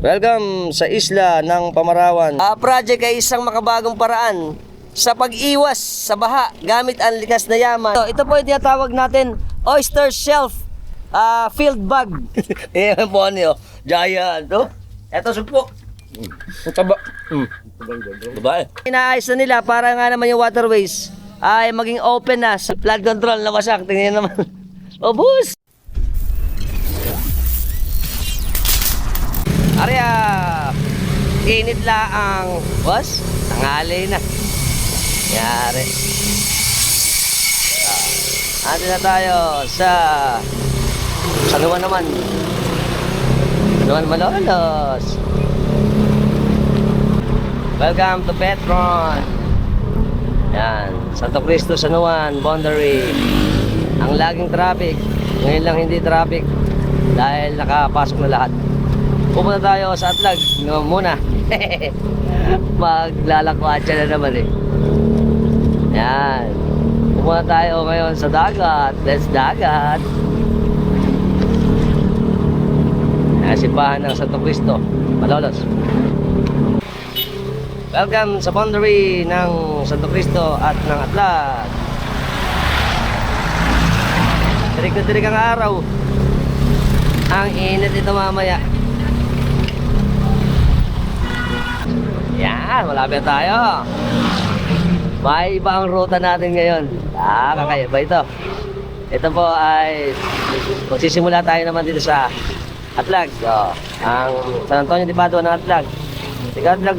Welcome sa isla ng Pamarawan. Project ay isang makabagong paraan sa pag-iwas sa baha gamit ang likas na yaman. Ito po yung tinatawag natin oyster shelf field bag. Ayan po niyo, giant. Ito supo. Taba. Babae. Inaayos na nila para nga naman yung waterways ay maging open na sa flood control na wasak. Tingnan naman. O bus! Arya! Init laang. Boss, tanghali na. Yari. Ando na tayo sa Sanuan naman. Sanuan Malolos. Welcome to Petron. Yan, Santo Cristo, Sanuan, boundary. Ang laging traffic. Ngayon lang hindi traffic dahil nakapasok na lahat. Pupunta tayo sa Atlag muna. Maglalakwatsa na naman eh. Yan. Pupunta tayo ngayon sa dagat. Let's dagat. Simbahan ng Santo Cristo, Malolos. Welcome sa boundary ng Santo Cristo at ng Atlag. Tirik na tirik ang araw. Ang init ito mamaya. Yan, malapit tayo. May iba ang ruta natin ngayon. Kakaiba ito. Ito po ay magsisimula tayo naman dito sa Atlag. Ang San Antonio de Padua ng Atlag. Tigatlag.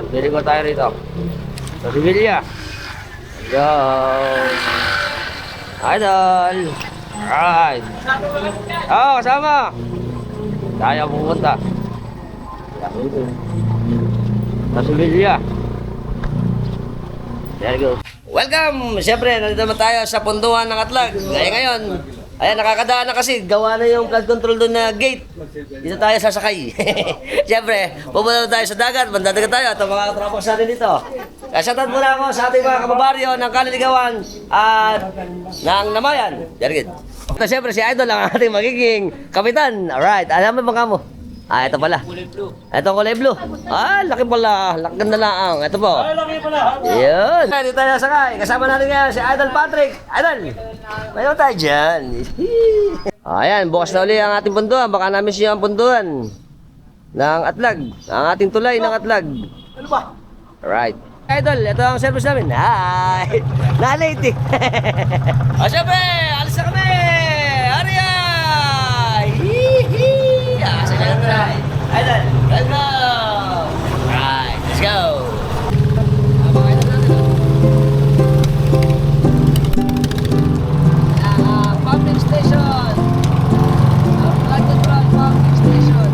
Bili ko tayo rito. Sa Sevilla. Go. Idol. Alright. Kasama. Tayo pupunta. Sa Sevilla. There you go. Welcome! Siyempre, nandito naman tayo sa punduhan ng Atlag. Ngayon, ayan, nakakadaan na kasi. Gawa na yung flood control doon na gate. Dito tayo sasakay. Siyempre, pupunta tayo sa dagat. Mandadagat tayo. Ito mga katropang sa atin dito. Shoutout muna ako sa ating mga kababaryo ng Kaliligawan at ng Namayan. There you go. Ito siyempre, si Idol ang ating magiging kapitan. Alright, alam mo mga mo. Ito pala. Ito ang kulay blue. Laki pala. Laki na lang. Ito po. Laki pala. Yun. Dito tayo sakay. Kasama natin ngayon si Idol Patrick. Idol, mayroon tayo dyan. Ayan, bukas na uli ang ating punduhan. Baka namin siya ang punduhan ng Atlag. Ang ating tulay ng Atlag. Ano ba? Alright. Idol, ito ang service namin. Hi! Na-late eh. Siyempre, alis na kami! Arya! Hihi! Idol, let's go! Alright, let's go! Pumping station! Flood control pumping station!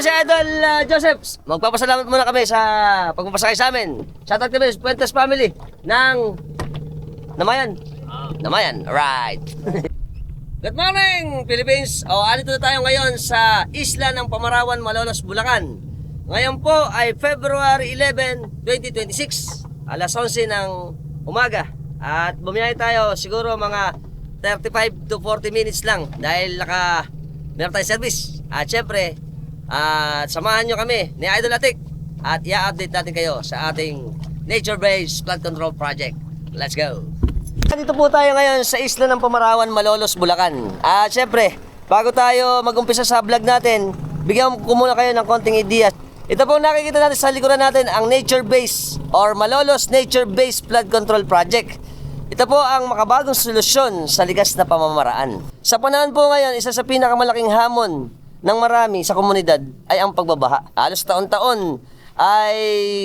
natin si Idol Joseph. Magpapasalamat muna kami sa pagpapasakay sa amin. Shoutout kami sa Puentes family ng Namayan. Namayan, alright. Good morning, Philippines! Alito na tayo ngayon sa isla ng Pamarawan, Malolos, Bulacan. Ngayon po ay February 11, 2026, alas 11 ng umaga. At bumiyahe tayo siguro mga 35 to 40 minutes lang dahil meron tayong service. At syempre, samahan nyo kami ni Idol Atik at i-update natin kayo sa ating nature-based flood control project. Let's go! Dito po tayo ngayon sa isla ng Pamarawan, Malolos, Bulacan. At syempre, bago tayo mag-umpisa sa vlog natin, bigyan ko muna kayo ng konting ideas. Ito po nakikita natin sa likuran natin ang nature-based or Malolos Nature-Based Flood Control Project. Ito po ang makabagong solusyon sa likas na pamamaraan. Sa panahon po ngayon, isa sa pinakamalaking hamon ng marami sa komunidad ay ang pagbabaha. Halos taon-taon ay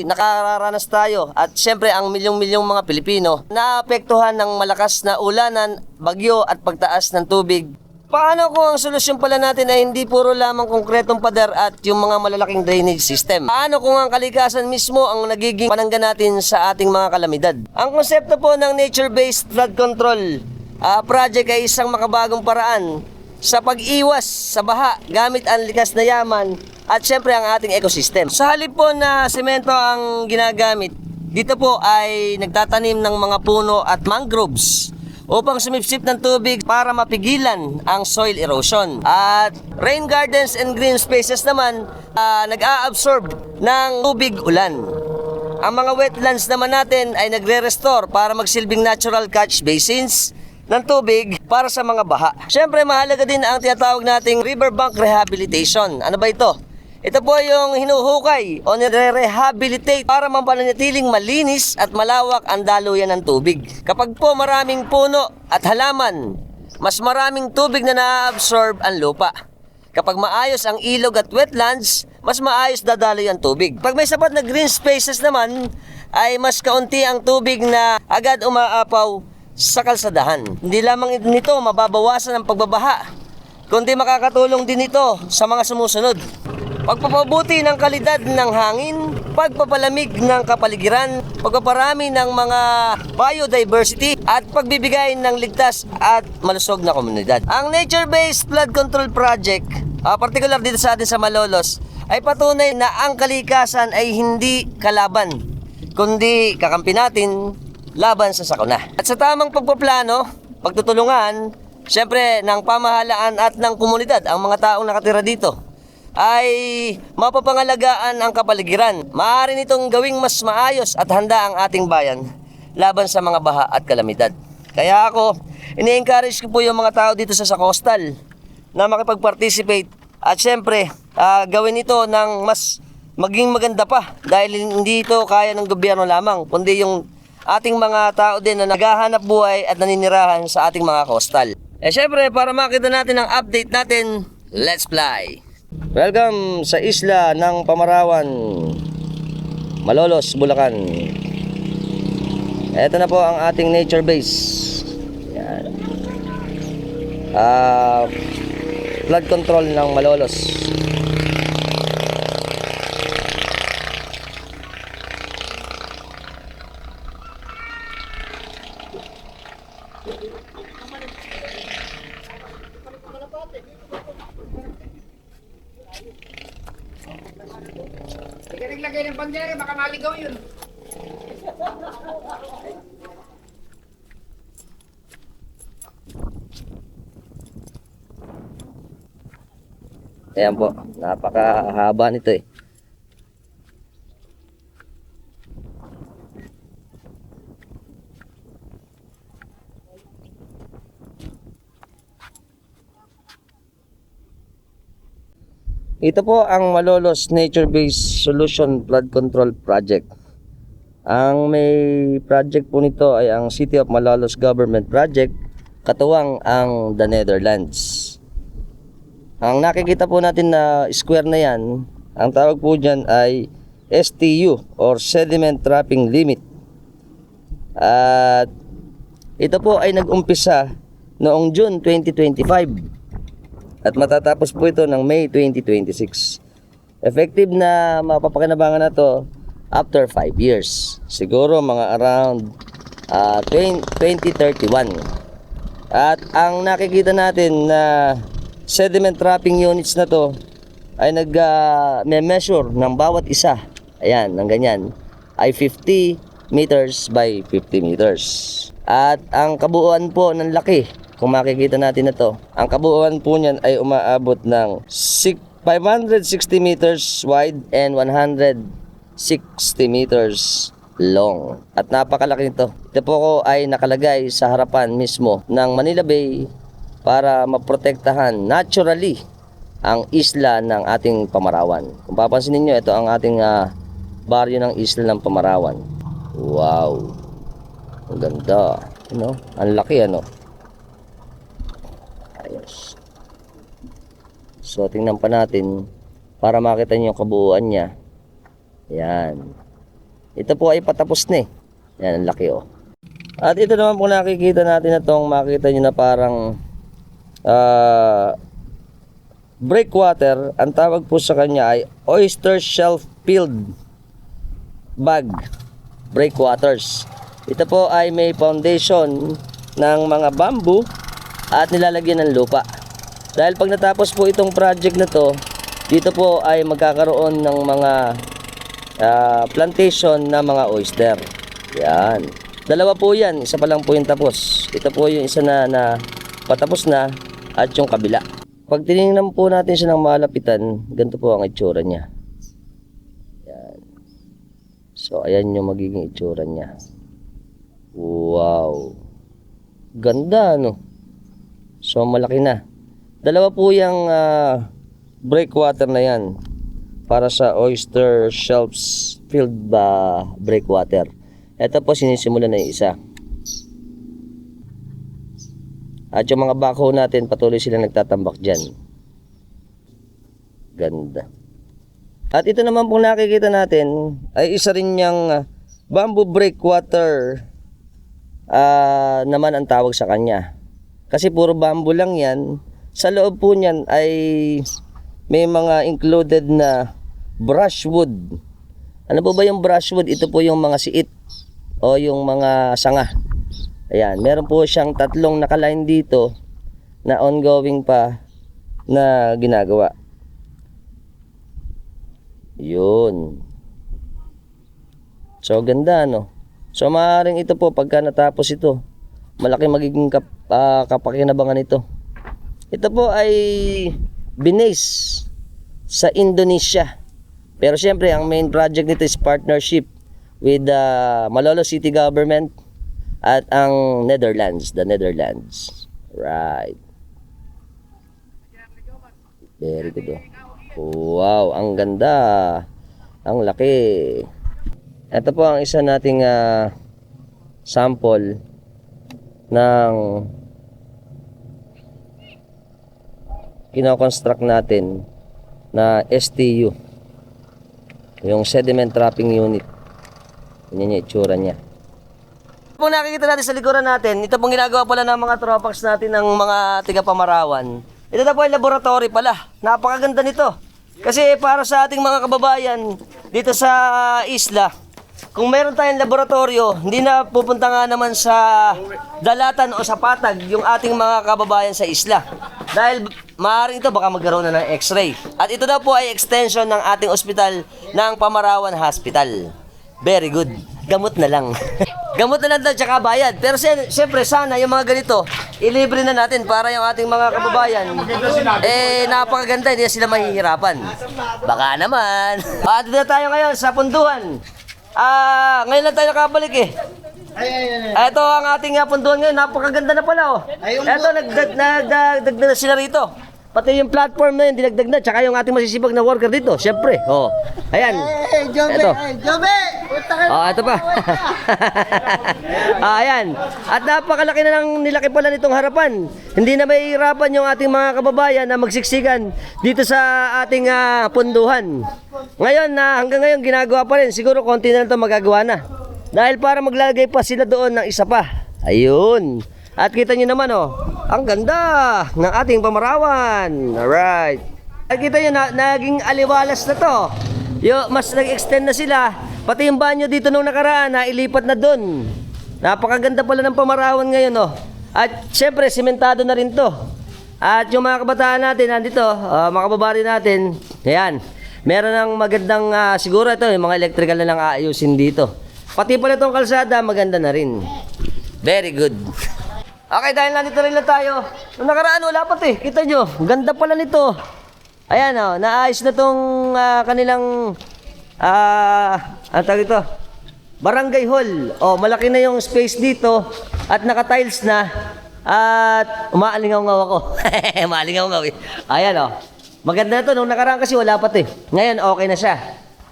nakararanas tayo at syempre ang milyong-milyong mga Pilipino naapektuhan ng malakas na ulanan, bagyo at pagtaas ng tubig. Paano kung ang solusyon pala natin ay hindi puro lamang konkretong pader at yung mga malalaking drainage system? Paano kung ang kalikasan mismo ang nagiging panangga natin sa ating mga kalamidad? Ang konsepto po ng nature-based flood control project ay isang makabagong paraan sa pag-iwas sa baha gamit ang likas na yaman at syempre ang ating ecosystem. Sa halip po na semento ang ginagamit, dito po ay nagtatanim ng mga puno at mangroves upang sumipsip ng tubig para mapigilan ang soil erosion. At rain gardens and green spaces naman nag-a-absorb ng tubig ulan. Ang mga wetlands naman natin ay nagre-restore para magsilbing natural catch basins ng tubig para sa mga baha. Siyempre mahalaga din ang tinatawag nating riverbank rehabilitation. Ano ba ito? Ito po yung hinuhukay o nire-rehabilitate para mapanatiling malinis at malawak ang daluyan ng tubig. Kapag po maraming puno at halaman, mas maraming tubig na na-absorb ang lupa. Kapag maayos ang ilog at wetlands, mas maayos dadaloy ang tubig. Pag may sapat na green spaces naman, ay mas kaunti ang tubig na agad umaapaw sa kalsadahan. Hindi lamang nito mababawasan ang pagbabaha, kundi makakatulong din ito sa mga sumusunod. Pagpapabuti ng kalidad ng hangin, pagpapalamig ng kapaligiran, pagpaparami ng mga biodiversity, at pagbibigay ng ligtas at malusog na komunidad. Ang Nature-Based Flood Control Project, particular dito sa atin sa Malolos, ay patunay na ang kalikasan ay hindi kalaban, kundi kakampi natin laban sa sakuna. At sa tamang pagpaplano, pagtutulungan, syempre ng pamahalaan at ng komunidad, ang mga taong nakatira dito, ay mapapangalagaan ang kapaligiran. Maaari nitong gawing mas maayos at handa ang ating bayan laban sa mga baha at kalamidad. Kaya ako, ini-encourage ko po yung mga tao dito sa coastal na makipag-participate at syempre, gawin ito ng mas maging maganda pa dahil hindi ito kaya ng gobyerno lamang, kundi yung ating mga tao din na naghahanap buhay at naninirahan sa ating mga coastal. Syempre, para makita natin ang update natin, let's fly! Welcome sa isla ng Pamarawan, Malolos, Bulacan. Ito na po ang ating nature base. Yan. Flood control ng Malolos. Naglagay ng bandera, baka maligaw yun. Ayan po, napakahaba nito eh. Ito po ang Malolos Nature-Based Solution Flood Control Project. Ang may project po nito ay ang City of Malolos Government Project, katuwang ang the Netherlands. Ang nakikita po natin na square na yan, ang tawag po dyan ay STU or Sediment Trapping Limit. At ito po ay nag-umpisa noong June 2025 at matatapos po ito ng May 2026. Effective na mapapakinabangan na to after 5 years. Siguro mga around 2031. At ang nakikita natin na sediment trapping units na to ay nag-measure ng bawat isa. Ayan, ng ganyan. Ay 50 meters by 50 meters. At ang kabuuan po ng laki, kung makikita natin na to, ang kabuuan po niyan ay umaabot ng 560 meters wide and 160 meters long. At napakalaki nito. Ito po ko ay nakalagay sa harapan mismo ng Manila Bay para maprotektahan naturally ang isla ng ating Pamarawan. Kung papansin niyo, ito ang ating baryo ng isla ng Pamarawan. Wow. Ang ganda. Ano? Ang laki, ano? Ayos. So, tingnan pa natin para makita niyo yung kabuuan niya. Yan. Ito po ay patapos na eh. Yan, ang laki oh. At ito naman po nakikita natin na itong makita niyo na parang breakwater. Ang tawag po sa kanya ay oyster shell filled bag breakwaters. Ito po ay may foundation ng mga bamboo at nilalagyan ng lupa. Dahil pag natapos po itong project na to, dito po ay magkakaroon ng mga plantation na mga oyster. Yan. Dalawa po yan, isa pa lang po yung tapos. Ito po yung isa na patapos na at yung kabila. Pag tinignan po natin siya ng malapitan, ganito po ang itsura niya. Yan. So ayan yung magiging itsura niya. Wow. Ganda, no? So malaki na. Dalawa po yung breakwater na yan para sa oyster shells filled breakwater. Ito po sinisimula na yung isa. At yung mga backhoe natin patuloy silang nagtatambak dyan. Ganda. At ito naman po nakikita natin ay isa rin yung bamboo breakwater naman ang tawag sa kanya. Kasi puro bamboo lang yan. Sa loob po niyan ay may mga included na brushwood. Ano po ba yung brushwood? Ito po yung mga siit o yung mga sanga. Ayan, meron po siyang tatlong nakaline dito na ongoing pa na ginagawa. Yun. So ganda, no? So maaaring ito po pagka natapos ito, malaki magiging kapakinabangan ito. Ito po ay binase sa Indonesia. Pero siyempre ang main project nito is partnership with the Malolo City Government at ang Netherlands, the Netherlands. Right. Very good. Oh. Wow, ang ganda. Ang laki. Ito po ang isa nating sample ng kino-construct natin na STU, yung sediment trapping unit. Yan yung itsura niya. Kung nakikita natin sa likuran natin, ito pong ginagawa pala ng mga tropax natin ng mga tiga-Pamarawan. Ito na po ay laboratory pala. Napakaganda nito. Kasi para sa ating mga kababayan dito sa isla, kung meron tayong laboratorio, hindi na pupunta nga naman sa dalatan o sa patag yung ating mga kababayan sa isla. Dahil maaaring ito baka magkaroon na ng x-ray. At ito daw po ay extension ng ating ospital ng Pamarawan Hospital. Very good. Gamot na lang. Gamot na lang daw tsaka bayad. Pero siyempre sana yung mga ganito, ilibre na natin para yung ating mga kababayan. Napakaganda, hindi na sila mahihirapan. Baka naman. At na tayo ngayon sa punduhan. Ngayon lang tayo nakabalik eh. Ito ang ating punduhan ngayon. Napakaganda na pala oh. Ito, nagdagdag na sila rito. Pati yung platform na yun, dinagdag na. Tsaka yung ating masisipag na worker dito, syempre. Oh. Ayan. Ito. Ito pa. Ayan. At napakalaki na lang nilaki pala nitong harapan. Hindi na mahihirapan yung ating mga kababayan na magsiksikan dito sa ating punduhan. Ngayon, hanggang ngayon ginagawa pa rin. Siguro konti na ito magagawa na. Dahil para maglalagay pa sila doon ng isa pa. Ayun. At kita nyo naman oh, ang ganda ng ating Pamarawan. Alright. Nakita nyo, naging aliwalas na to. Mas nag-extend na sila. Pati yung banyo dito nung nakaraan, nailipat na dun. Napakaganda pala ng pamarawan ngayon, oh. At syempre, sementado na rin to. At yung mga kabataan natin, nandito, mga kababari natin, ayan. Meron ng magandang, siguro ito, yung mga electrical na lang aayusin dito. Pati pala itong kalsada, maganda na rin. Very good. Okay, dahil nandito rin lang tayo. Nung nakaraan, wala pa eh. Kita nyo, ganda pala nito. Ayan, oh, naayos na tong kanilang, ano tawag ito? Barangay Hall. Oh, malaki na yung space dito at naka-tiles na. At umaalingaw-ngaw ako. Umaalingaw-ngaw eh. Ayan, oh. Maganda na to. Nung nakaraan kasi wala pa eh. Ngayon, okay na siya.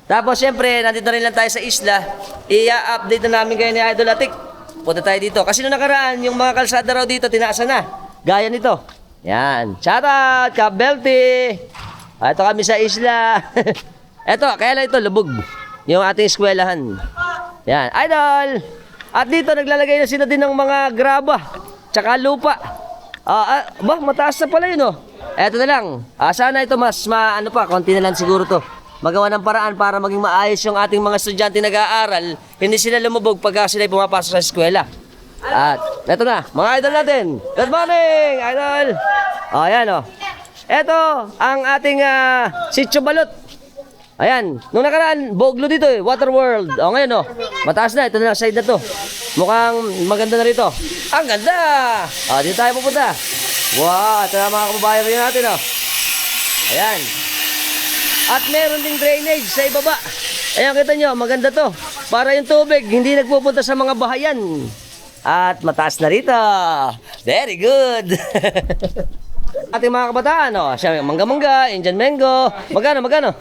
Tapos, syempre, nandito rin lang tayo sa isla. I-update na namin kayo ni Idol Atik. Punta tayo dito. Kasi nung nakaraan, yung mga kalsada raw dito, tinaasa na. Gaya nito. Yan. Shout out, Kabelty. Ito kami sa isla. Ito, kaya lang ito, lubog. Yung ating eskwelahan. Yan. Idol. At dito, naglalagay na sila din ng mga graba. Tsaka lupa. Mataas na pala yun, oh. Eto na lang. Sana ito mas ano pa, konti na lang siguro to. Magawa ng paraan para maging maayos yung ating mga estudyante nag-aaral. Hindi sila lumubog pagka sila pumapasok sa eskwela. At eto na, mga idol natin. Good morning, idol. Ayan, oh. Eto, ang ating Sitio Balot. Ayan, nung nakaraan, Boglo dito eh, Water World. O ngayon, oh, mataas na, ito na side na to. Mukhang maganda na rito. Ang ganda! Dito tayo pupunta. Wow, ito na mga kababayan rin natin, oh. Ayan. At meron ding drainage sa ibaba. Ayan, kita nyo, maganda to. Para yung tubig, hindi nagpupunta sa mga bahayan. At mataas na rito. Very good. Ating mga kabataan, oh, siya, mangga-mangga, Indian mango. Magkano?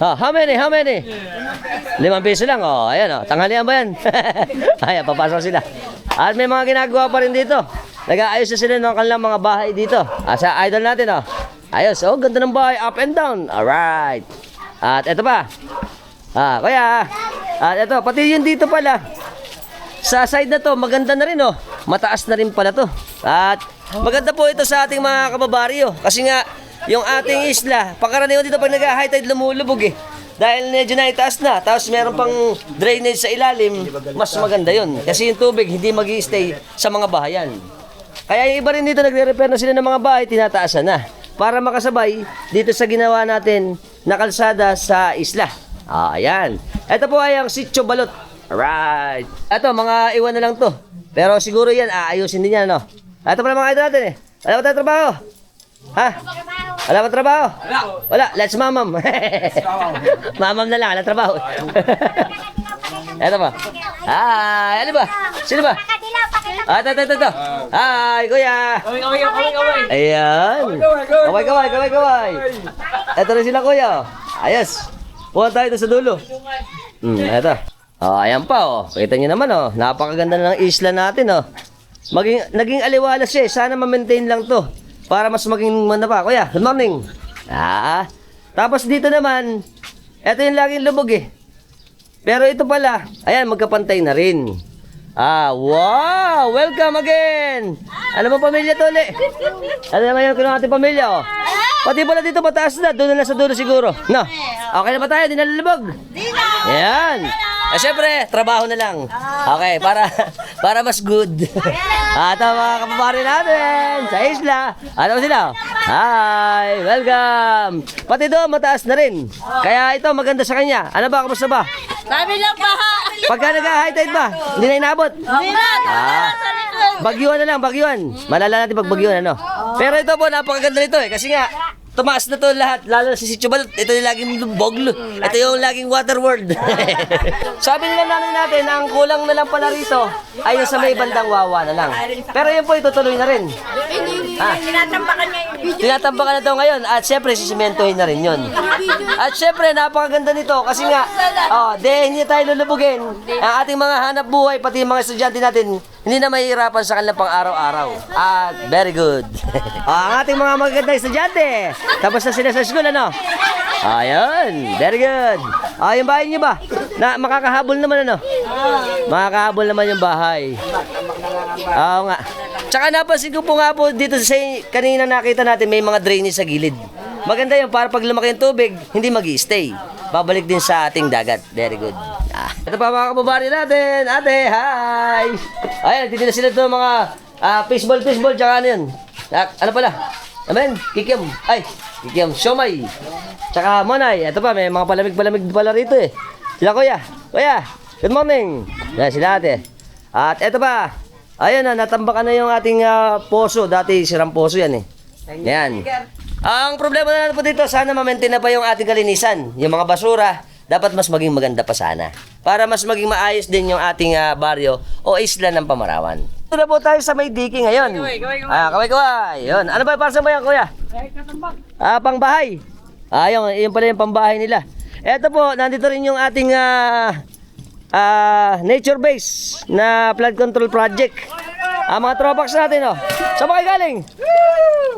How many? 5 piso lang, oh. Ayan, oh. Tanghalian ba yan? Ayan, papasok sila. At may mga ginagawa pa rin dito. Nag-aayos na sila ng kanilang mga bahay dito. Sa idol natin, oh. Ayos, oh, ganda ng bahay, up and down. Alright. At eto pa. Kuya. At eto, pati yun dito pala. Sa side na to, maganda na rin, oh. Mataas na rin pala to. At maganda po ito sa ating mga kababaryo. Kasi nga, yung ating isla, pagkaraniwan dito pag nag-high tide, lumulubog eh. Dahil medyo na itaas na, tapos meron pang drainage sa ilalim, mas maganda yun. Kasi yung tubig hindi mag-i-stay sa mga bahayan. Kaya yung iba rin dito, nagre-repair na sila ng mga bahay, tinataasan na. Para makasabay dito sa ginawa natin na kalsada sa isla. Ayan. Ito po ay ang Sitio Balot. Alright. Ito, mga iwan na lang to. Pero siguro yan, aayusin din yan, no? Ito pala mga idol natin eh. Wala ba tayo trabaho? Ha? Wala ba trabaho? Wala. Let's mamam. Mamam na lang, wala trabaho. Ito ba? Hi, ano ba? Sino ba? Ito. Hi, kuya. Kaway. Ayan. Kaway. Ito rin sila, kuya. Ayos. Puwan tayo sa dulo. Ito. Ayan pa, oh. Kita nyo naman, oh. Napakaganda ng isla natin, oh. Naging aliwalas siya, eh. Sana ma-maintain lang to. Para mas maging manda pa. Kuya, good morning. Tapos dito naman, ito yung laging lubog, eh. Pero ito pala, ayan, magkapantay na rin. Wow! Welcome again! Ano mo pamilya to, ulit? Ano naman yung kinuha ating pamilya, oh? Pati pala dito mataas na, doon na sa dulo siguro. No? Okay na ba tayo? Di nalalubog? Di na! Ayan! Siyempre, trabaho na lang. Okay, para mas good. At ang mga kapapari natin sa isla. Ano sila? Hi! Welcome! Pati doon, mataas na rin. Kaya ito, maganda sa kanya. Ano ba? Kamusta ba? Sabi lang baha. Pagka nag-high tide ba? Hindi na inabot? Hindi na. Bagyuan na lang, bagyuan. Malala natin pag bagyuan, ano? Pero ito po, napakaganda nito eh. Kasi nga, tumaas na to lahat, lalo na si Sitio Balot. Ito yung laging Boglo. Ito yung laging Water World. Sabi nila namin natin, ang kulang na lang pala rito ay yung sa may bandang Wawa na lang. Pero yun po, itutuloy na rin. Tinatambakan niya yun. Tinatambakan na daw ngayon at syempre sisimentohin na rin yun. At syempre napakaganda nito kasi nga hindi tayo lulubugin. Ang ating mga hanap buhay pati yung mga estudyante natin hindi na mahihirapan sa kanilang pang araw-araw. At very good. Ang ating mga magagandang estudyante. Tapos na sila sa school, ano? Ayun, very good. Yung bahay niyo ba? Na makakahabol naman, ano? Makakahabol naman yung bahay. Oo nga. Tsaka napansin ko po nga po dito sa kanina nakita natin may mga drainage sa gilid. maganda yun para pag lumaki yung tubig, hindi mag-stay. Babalik din sa ating dagat. Very good. Ito pa mga kababari natin. Ate, hi! Ayan, titin na sila ito mga fishball, tsaka ano yun. Ano pala? Amen, kikiam. Ay, kikiam, siomay. Tsaka monay. Ito pa, may mga palamig pala rito eh. Sila kuya. Kuya, good morning. Yan, sila ate. At ito pa. Ayun na, natambakan na yung ating poso. Dati sirang poso yan eh. Yan. Ang problema na lang po dito, sana ma-maintain na pa yung ating kalinisan. Yung mga basura, dapat mas maging maganda pa sana. Para mas maging maayos din yung ating baryo o isla ng Pamarawan. Ito na po tayo sa may diki ngayon. Kaway. Yun. Ano ba para sa bayan, kuya? Pangbahay. Yung pala yung pambahay nila. Ito po, nandito rin yung ating nature base na flood control project. Mga tropax natin, oh. Saan ba kayo galing?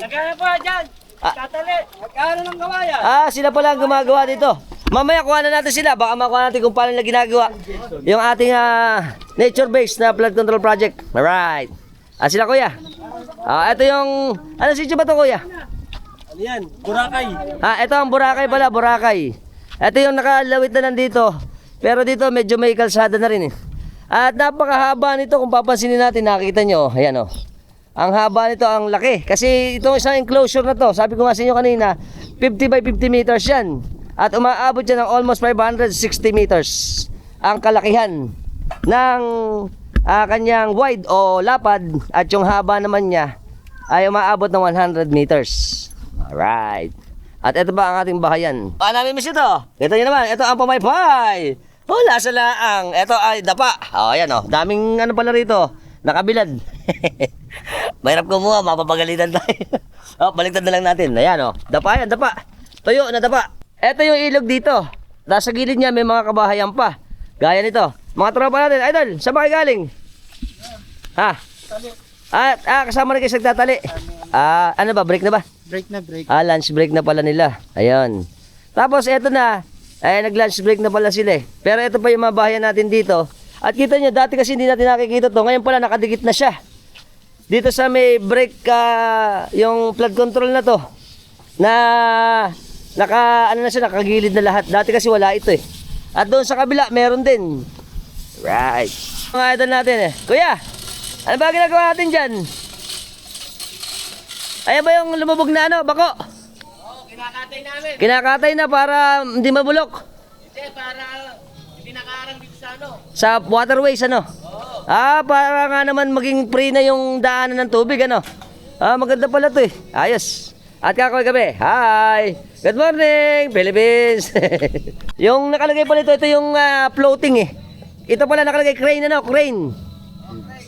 Nagkaya po dyan. Tatali. Nagkano ng kawayan? Sila pala ang gumagawa dito. Mamaya kuha na natin sila. Baka makuha natin kung paano nila ginagawa yung ating nature base na flood control project. Alright. Sila kuya. Ito yung... Ano sitio ba ito kuya? Ano yan? Boracay. Ito ang Boracay pala, Boracay. Ito yung nakalawit na nandito. Pero dito medyo may kalsada na rin eh. At napakahaba nito kung papansinin natin, nakikita nyo. Ayan oh. Ang haba nito, ang laki. Kasi itong isang enclosure na to, sabi ko nga sa inyo kanina, 50 by 50 meters yan. At umaabot yan ng almost 560 meters. Ang kalakihan ng kanyang wide o lapad at yung haba naman niya ay umaabot ng 100 meters. Alright. At ito ba ang ating bahayan? Namin miss ito. Kita nyo naman, ito ang pamaypay. Lasa laang. Ito ay dapa. Ayan o. Daming ano pala rito. Nakabilad. Mahirap kumuha, mapapagalitan tayo. Baliktad na lang natin. Ayan o. Dapa yan, dapa. Tuyo na dapa. Ito yung ilog dito. Nasa gilid niya may mga kabahayan pa. Gaya nito. Mga tropa natin. Idol, saan ba kayo galing? Kasama rin kayo nagtatali. Ano ba, break na ba? Break na break. Lunch break na pala nila. Ayun. Tapos eto na. Nag-lunch break na pala sila eh. Pero ito pa yung mga bahayan natin dito. At kita nyo, dati kasi hindi natin nakikita to. Ngayon pala nakadikit na siya. Dito sa may break, yung flood control na to. Nakagilid na lahat. Dati kasi wala ito eh. At doon sa kabila, meron din. Right. Mga idol natin eh. Kuya, ano ba ginagawa natin dyan? Ayan ba yung lumubog na ano, bako? Kinakatay namin. Kinakatay na para hindi mabulok. Hindi, para hindi nakaarang dito sa ano. Sa waterways ano? Para nga naman maging free na yung daanan ng tubig ano? Maganda pala to eh. Ayos. At kakoy kami. Hi! Good morning, Philippines! Yung nakalagay pala ito yung floating eh. Ito pala nakalagay crane ano? Crane.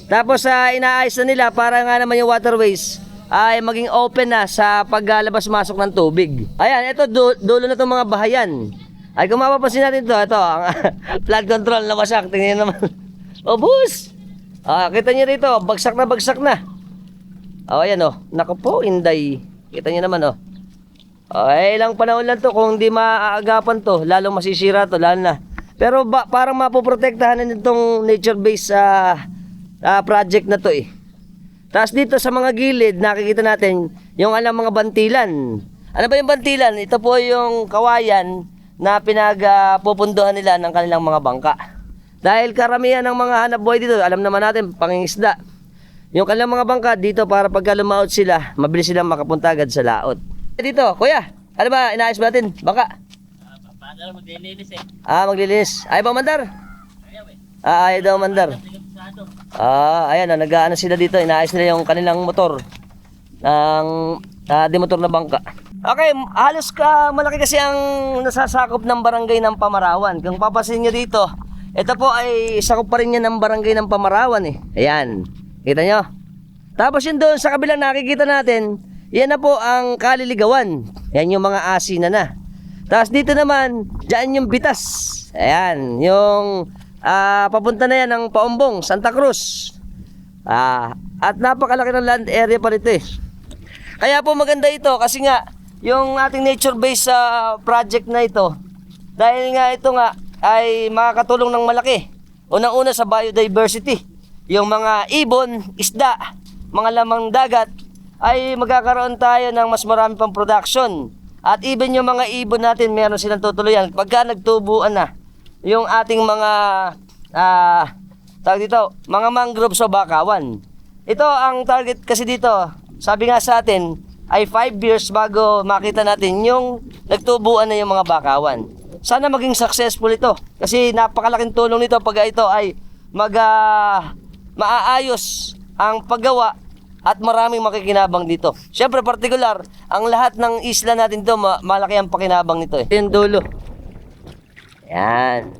Tapos inaayos na nila para nga naman yung waterways ay maging open na sa paglabas-masok ng tubig. Ayan, ito dulo na itong mga bahayan. Ay kung mapapansin natin ito, ang flood control na wasak. Tingnan naman. Bus! Kita nyo rito, bagsak na. Ayan naku po, inday. Kita nyo naman ilang panahon lang to kung hindi maaagapan to, lalong masisira to, lalo na. Pero parang mapoprotektahan na itong nature-based project na to eh. Tapos dito sa mga gilid, nakikita natin yung mga bantilan. Ano ba yung bantilan? Ito po yung kawayan na pinagpupunduhan nila ng kanilang mga bangka. Dahil karamihan ng mga hanap buhay dito, alam naman natin, pangingisda. Yung kanilang mga bangka dito para pagka lumaot sila, mabilis silang makapunta agad sa laot. Dito, kuya, ano ba inaayos ba natin? Bangka? Maglilinis eh. Maglilinis. Ayaw ba mandar? Ayaw daw mandar. Ayan nag-aano sila dito, inaayos nila yung kanilang motor ng motor na bangka. Okay, halos malaki kasi ang nasasakop ng barangay ng Pamarawan. Kung papasin nyo dito, ito po ay sakop pa rin yan ng barangay ng Pamarawan eh. Ayan, kita nyo? Tapos yun doon sa kabilang nakikita natin, yan na po ang Kaliligawan. Yan yung mga asina na. Tapos dito naman, dyan yung Bitas. Ayan, yung papunta na yan ng Paumbong, Santa Cruz. At napakalaki ng land area pa rito eh. Kaya po maganda ito kasi nga yung ating nature-based project na ito, dahil nga ito nga ay makakatulong ng malaki. Unang-una sa biodiversity. Yung mga ibon, isda, mga lamang dagat ay magkakaroon tayo ng mas marami pang production. At even yung mga ibon natin, meron silang tutuluyan. Pagka nagtubuan na, yung ating mga, tawag dito, mga mangroves o bakawan. Ito, ang target kasi dito, sabi nga sa atin, ay 5 years bago makita natin yung nagtubuan na yung mga bakawan. Sana maging successful ito. Kasi napakalaking tulong nito pag ito ay maaayos ang paggawa at maraming makikinabang dito. Siyempre, particular, ang lahat ng isla natin dito, malaki ang pakinabang nito eh. Yung dulo. Yan.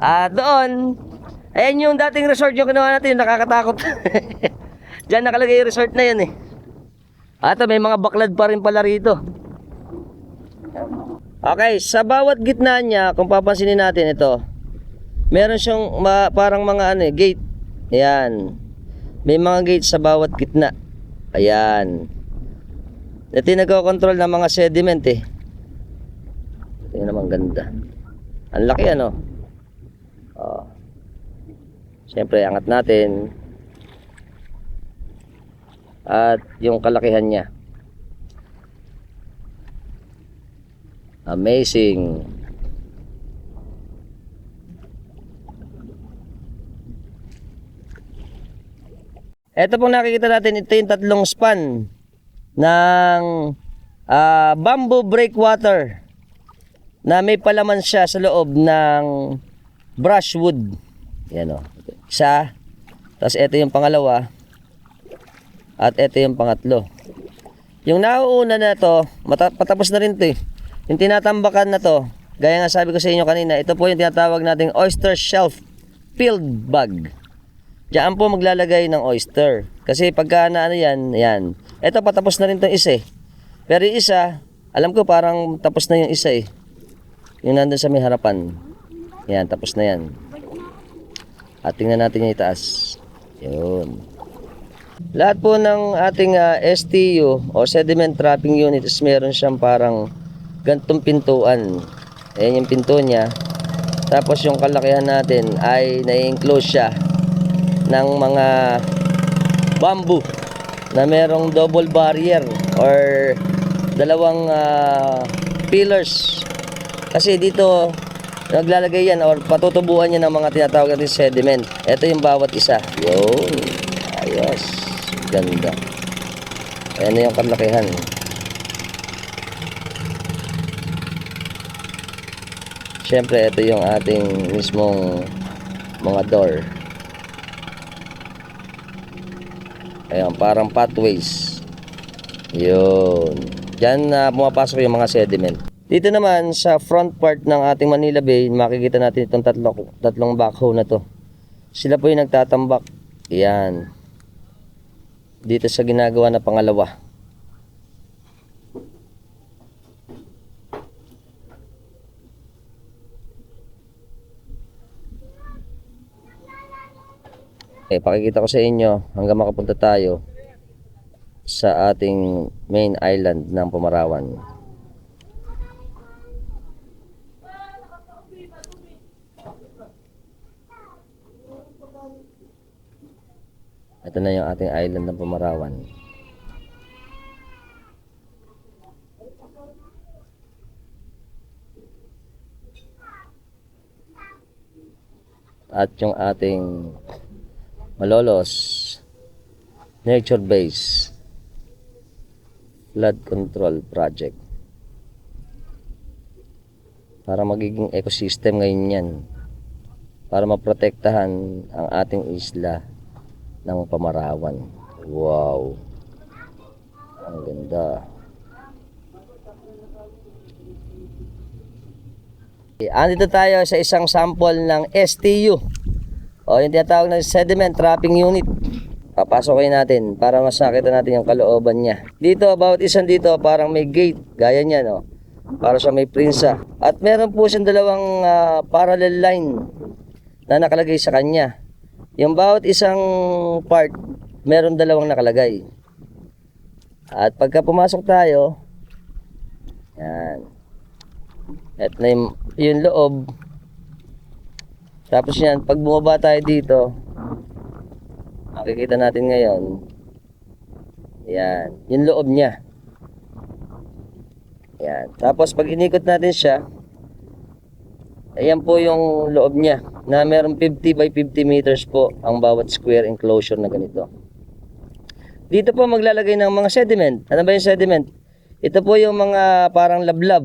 At doon, ayan yung dating resort yung ginawa natin, nakakatakot. Diyan nakalagay yung resort na yun eh. At may mga baklad pa rin pala rito. Okay, sa bawat gitna niya, kung papansinin natin ito, meron siyang parang mga gate. Ayan. May mga gate sa bawat gitna. Ayan. Ito yung nagko-control ng mga sediment eh. Ito yung naman ganda. Ang laki ano. Oh. Siyempre, angat natin. At yung kalakihan niya. Amazing. Ito pong nakikita natin, ito yung tatlong span ng bamboo breakwater na may palaman siya sa loob ng brushwood. Yan o. Isa. Tapos ito yung pangalawa. At ito yung pangatlo. Yung nauuna na to, patapos na rin to eh. Yung tinatambakan na to, gaya nga sabi ko sa inyo kanina, ito po yung tinatawag nating oyster shelf filled bag. Diyan po maglalagay ng oyster. Kasi pagka na ano yan, yan. Ito patapos na rin itong isa eh. Pero yung isa, alam ko parang tapos na yung isa eh. Yung nandun sa may harapan. Yan, tapos na yan. At tingnan natin yung itaas. Yun. Lahat po ng ating STU o sediment trapping unit is meron siyang parang gantong pintuan. Ayan yung pinto niya. Tapos yung kalakihan natin ay na-enclose siya ng mga bamboo na merong double barrier or dalawang pillars. Kasi dito naglalagay yan or patutubuan niya ng mga tinatawag natin sediment. Ito yung bawat isa. Yun. Ayos. Ganda. Ayan na yung kalakihan. Siyempre, ito yung ating mismong mga door. Ayan, parang pathways. Yun. Diyan na pumapasok yung mga sediment. Dito naman sa front part ng ating Manila Bay, makikita natin itong tatlong backhoe na to. Sila po yung nagtatambak. Ayan. Dito sa ginagawa na pangalawa. Pakikita ko sa inyo hanggang makapunta tayo sa ating main island ng Pumarawan. Ito na yung ating island ng Pumarawan. At yung ating Malolos Nature Base Flood Control Project. Para magiging ecosystem ngayon yan. Para maprotektahan ang ating isla ng Pumarawan. Wow. Ang ganda. Andito tayo sa isang sample ng STU. O yung tinatawag na sediment trapping unit. Papasok kayo natin para mas nakita natin yung kalooban niya. Dito, bawat isang dito parang may gate. Gaya niya, no? Para sa may prinsa. At meron po siyang dalawang parallel line na nakalagay sa kanya. Yung bawat isang part, meron dalawang nakalagay. At pagka pumasok tayo, yan. At na yung loob. Tapos yan, pag bumaba tayo dito, makikita natin ngayon, yan, yung loob niya. Yan. Tapos pag inikot natin siya, ayan po yung loob niya na meron 50 by 50 meters po ang bawat square enclosure na ganito. Dito po maglalagay ng mga sediment. Ano ba yung sediment? Ito po yung mga parang lablab.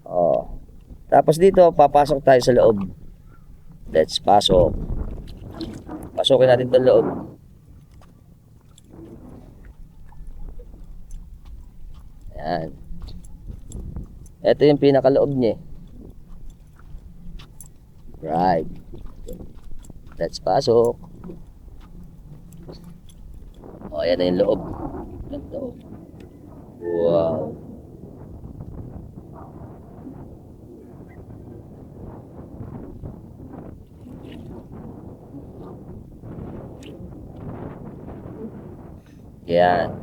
Oh. Tapos dito papasok tayo sa loob. Let's pasok. Pasukin natin 'tong loob. Ayan. Ito yung pinakaloob niya. Right. Let's pasok. O, ayan na yung loob. Ganda. Wow. Yan.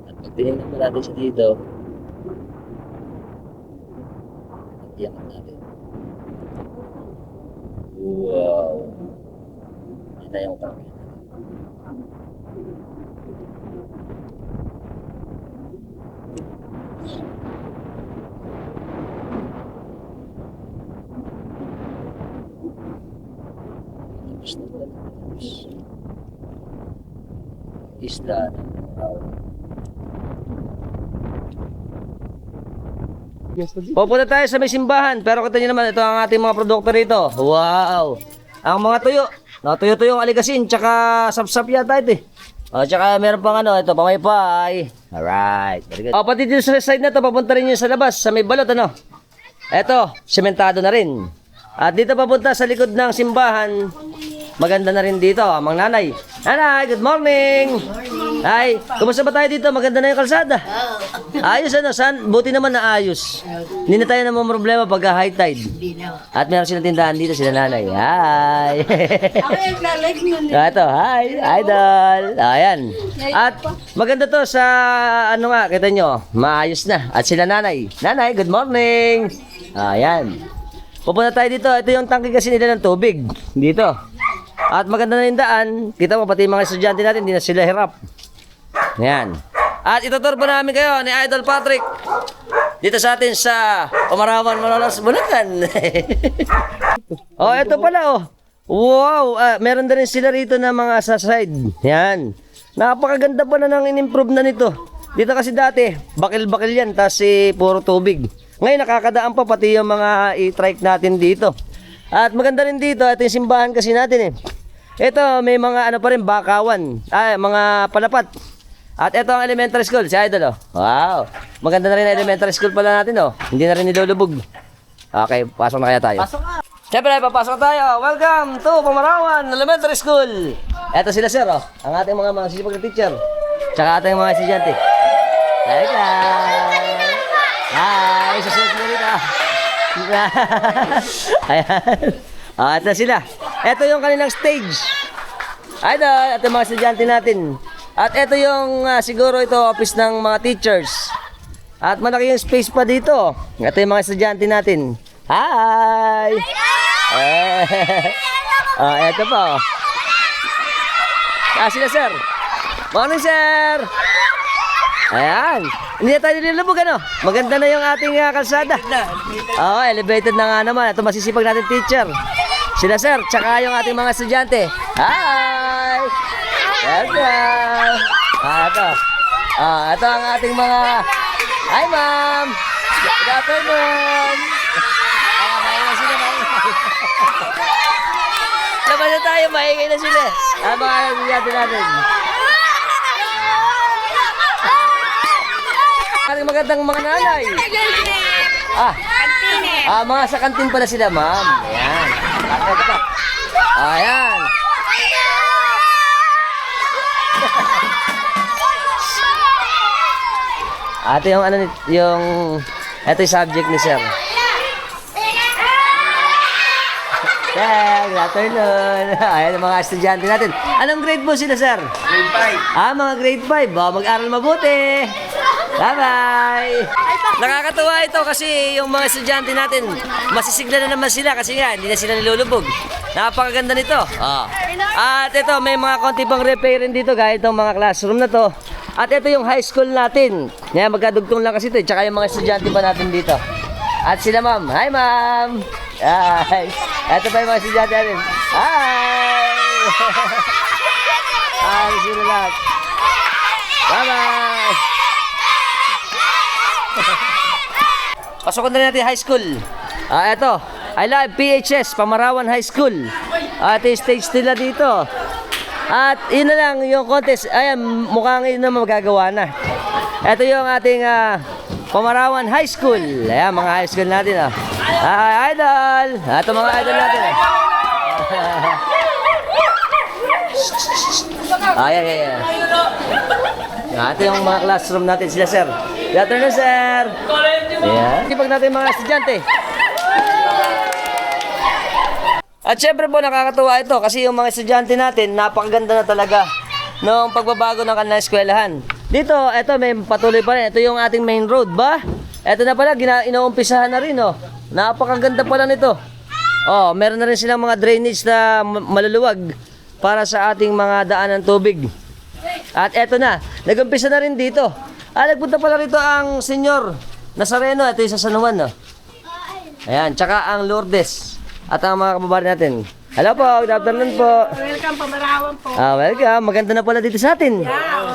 At pagtingin naman natin siya dito, iyakan natin. Wow. Yan na yung kami. Isla ng pupunta tayo sa may simbahan, pero kita nyo naman, ito ang ating mga produkto rito. Wow! Ang mga tuyo. Tuyo-tuyo ang aligasin, tsaka sap-sap yata ito eh. O, tsaka meron pang ano, ito, pamaypay. Alright, very good. O, pati dito sa side na to, papunta rin yun sa labas, sa may balot, ano. Ito, sementado na rin. At dito papunta sa likod ng simbahan, maganda na rin dito, amang nanay. Nanay, good morning! Ay, kumusta ba tayo dito? Maganda na yung kalsada. Ayos ano, buti naman na ayos. Hindi na tayo naman problema pagka high tide. At meron silang tindahan dito, sila nanay. Hi! Ito, hi, idol. Ayan. At maganda to sa, ano nga, kita nyo, maayos na. At sila nanay. Nanay, good morning! Ayan. Pupunta tayo dito. Ito yung tangke kasi nila ng tubig. Dito. At maganda na yung daan. Kita mo, pati yung mga estudyante natin, hindi na sila hirap. Ayan. At ituturbo namin kayo ni Idol Patrick dito sa atin sa Pumarawan, Malolos, Bulacan. Oh, ito pala oh. Wow, meron din sila rito na mga sa side. Yan. Napakaganda pa na nang in-improve na nito. Dito kasi dati, bakil-bakil yan, tapos puro tubig. Ngayon nakakadaan pa pati yung mga i-trike natin dito. At maganda rin dito, ito yung simbahan kasi natin eh. Ito, may mga ano pa rin, bakawan. Mga palapat. At ito ang elementary school, si Idol oh. Wow. Maganda na rin ang elementary school pala natin oh. Hindi na rin nilulubog. Okay, pasok na kaya tayo. Pasok na. Siyempre, papasok tayo. Welcome to Pumarawan Elementary School. Ito sila sir oh. Ang ating mga sisipag na teacher. Tsaka ating mga estudyante. Hi guys. Hi, susunod na rin ah. Ayan. Ito sila. Ito yung kanilang stage. Idol, ito yung mga estudyante natin. At ito yung siguro ito office ng mga teachers. At malaki yung space pa dito. Ito yung mga estudyante natin. Hi! Ito pa. Sila sir. Morning sir. Ayan. Hindi na tayo nilulubog ano. Maganda na yung ating kalsada. Elevated na nga naman. Ito masisipag natin teacher. Sila sir, tsaka yung ating mga estudyante. Hi! Welcome! Ito ang ating mga... Hi ma'am! Good afternoon! Maingay na sila, maingay. Labas na tayo, maingay na sila. Mga estudyante natin. Ating magandang mga nanay. Mga sa kantin pala sila, ma'am. Ayan. Ayan. Ate yung ano yung ito yung subject ni sir. Sir, good afternoon. Ayan ang mga estudyante natin. Anong grade po sila, sir? Grade 5. Mga grade 5. Mag-aral mabuti. Bye-bye! Nakakatuwa ito kasi yung mga estudyante natin, masisigla na naman sila kasi nga, hindi na sila nilulubog. Napakaganda nito. Oh. At ito, may mga konti pang repairing dito, gaya itong mga classroom na to. At ito yung high school natin. Ngayon, magkadugtong lang kasi ito. Tsaka yung mga estudyante pa natin dito. At sila ma'am. Hi ma'am! Hi! Ito pa yung mga estudyante natin. Hi! Hi, sila lahat. Bye-bye! Pasokan na natin high school. Ito. I love PHS, Pamarawan High School. At stage nila dito. At yun na lang yung contest. Ayan, mukhang yun na magagawa na. Ito yung ating Pamarawan High School. Ayan, mga high school natin. Idol! Ito mga idol natin. Ayan. Ito yung mga classroom natin sila, sir. Good afternoon, sir. Ayan. Sipag natin mga estudyante. At syempre po nakakatuwa ito kasi yung mga estudyante natin napakaganda na talaga noong pagbabago ng kanilang eskwelahan. Dito, ito may patuloy pa rin. Ito yung ating main road ba? Ito na pala, inuumpisahan na rin. Oh. Napakaganda pala nito. Oh, meron na rin silang mga drainage na maluluwag para sa ating mga daan ng tubig. At eto na, nag-umpisa na rin dito. Nagpunta pala rito ang Senyor Nazareno. Ito yung sa San Juan. Oh. Ayan, tsaka ang Lourdes. At ang mga kababayan natin. Hello po, good afternoon po. Welcome, Pamarawan po. Welcome. Maganda na pala dito sa atin.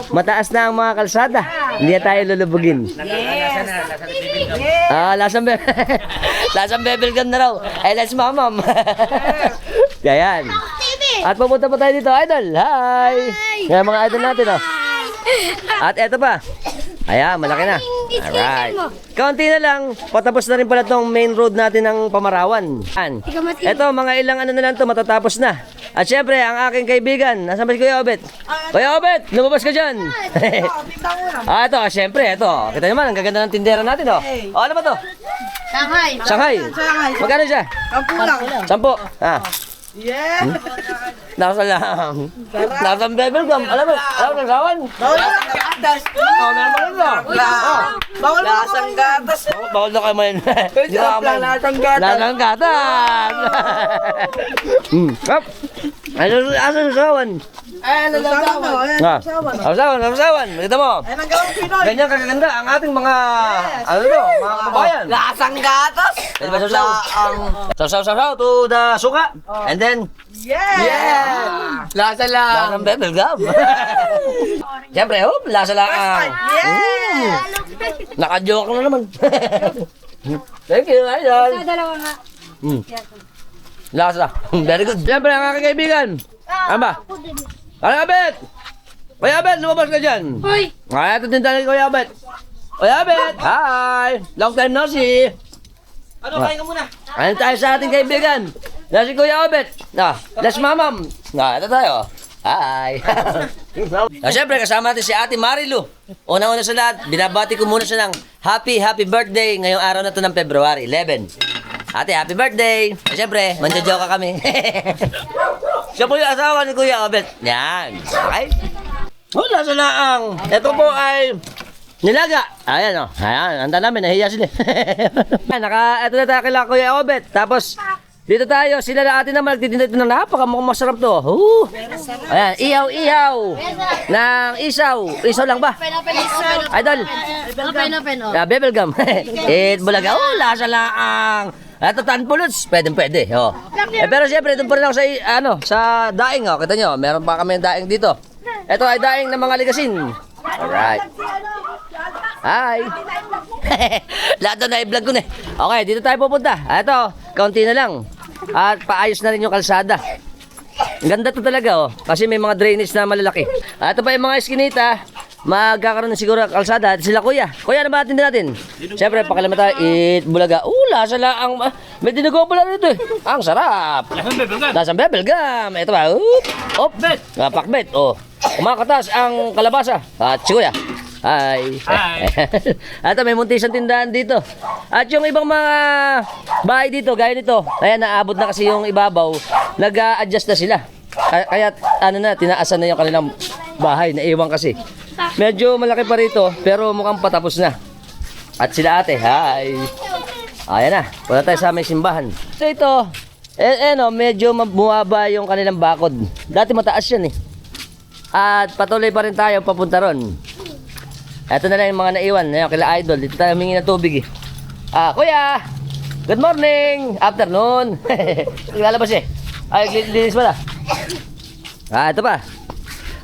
Mataas na ang mga kalsada. Hindi na tayo lulubugin. Lasang bebel. Lasang bebel gum na raw. Let's mamam. Yan. At pupunta pa tayo dito, idol. Hi. Yan mga idol natin, oh. At eto pa. Ayan, malaki na. Alright. Kaunti na lang, patapos na rin pala itong main road natin ng Pamarawan. Ito, mga ilang ano na lang ito, matatapos na. At syempre, ang aking kaibigan, nasaan ba si Kuya Obet? Kuya Obet, lumabas ka dyan. Ito, syempre, ito. Kita naman, ang gaganda ng tindera natin, oh. Ano ba to? Shanghai. Magkano siya? 10 lang. 10. Yeah. Nasa lang. Nasa bebel gum. Alam mo ng sawan? Meron pa rin Bawal lasang gatas. Bawal na kayo man. Lasang gatas. Lasang gatas. Kap. Asan sa sawan? Ano lang Sawan. Kita mo. Ay, nang gawang Pinoy. Ganyan kagaganda ang ating mga mga kababayan. Lasang gatas. Pwede ba saw to the suka. And then Yeah. Lasa lang. lasang bebel gum. Siyempre, lasa lang. Yeah. Naka-joke na naman. Thank you, idol. Dalawa nga. Lasa. Very good. Siyempre, ang aking kaibigan. Ano ba? Kuya Abet! Kuya Abet, lumabas ka dyan. Hoy! Ay, ito din tayo, Kuya Abet. Kuya Abet! Hi! Long time no see. Ano, kain ka muna. Ayun tayo sa ating kaibigan. Na si Kuya Abet. Let's mamam. Ito tayo. Hi! Siyempre, kasama natin si Ate Marilu. Una-una sa lahat, binabati ko muna siya ng happy birthday ngayong araw na to ng February 11. Ate, happy birthday! Siyempre, mandyo-joke ka kami. Siya po yung asawa ni Kuya Abet. Yan. Okay? Nasa laang. Ito po ay nilaga. Ayan o. Ayan. Anda namin. Nahiya sila. Ito na tayo kila Kuya Abet. Tapos, dito tayo. Sila na atin naman. Nagtitinda ito ng mukhang masarap to. Ayan. Ihaw. Ng isaw. Isaw lang ba? Idol. Open. Bebel gum. Bulaga. Lasa laang. Ito tanpulots, pwede. Oh. Pero siyempre, doon pa rin ako sa daing. Oh. Kita nyo, meron pa kami daing dito. Ito ay daing ng mga ligasin. Alright. Hi. Lahat doon na i-vlog ko na. Okay, dito tayo pupunta. Ito, kaunti na lang. At paayos na rin yung kalsada. Ang ganda to talaga, oh. Kasi may mga drainage na malalaki. Ito pa yung mga eskinita. Magkakaroon na siguro kalsada at sila kuya. Kuya, ano ba atin din natin? Siyempre, pakilaman tayo. Bulaga. Lasa lang. May dinugo pala rito eh. Ang sarap. Lasang bebel gum. Ito ba? Pakbet. Oh. Kumakatas ang kalabasa. At si kuya. Hi. At may muntisan tindahan dito. At yung ibang mga bahay dito, gaya nito. Ayan, naabot na kasi yung ibabaw. Nag-a-adjust na sila. Kaya tinaasan na yung kanilang bahay. Naiwan kasi. Medyo malaki pa rito, pero mukhang patapos na. At sila ate, hi. Ayan na, punta tayo sa may simbahan. So ito, no, medyo bumaba yung kanilang bakod. Dati mataas yan eh. At patuloy pa rin tayo papunta ron. Ito na lang yung mga naiwan. Ayan, kila Idol. Dito tayo humingi ng tubig eh. Kuya! Good morning! Afternoon! Naglalabas eh. Ay, linis pala. Ito pa.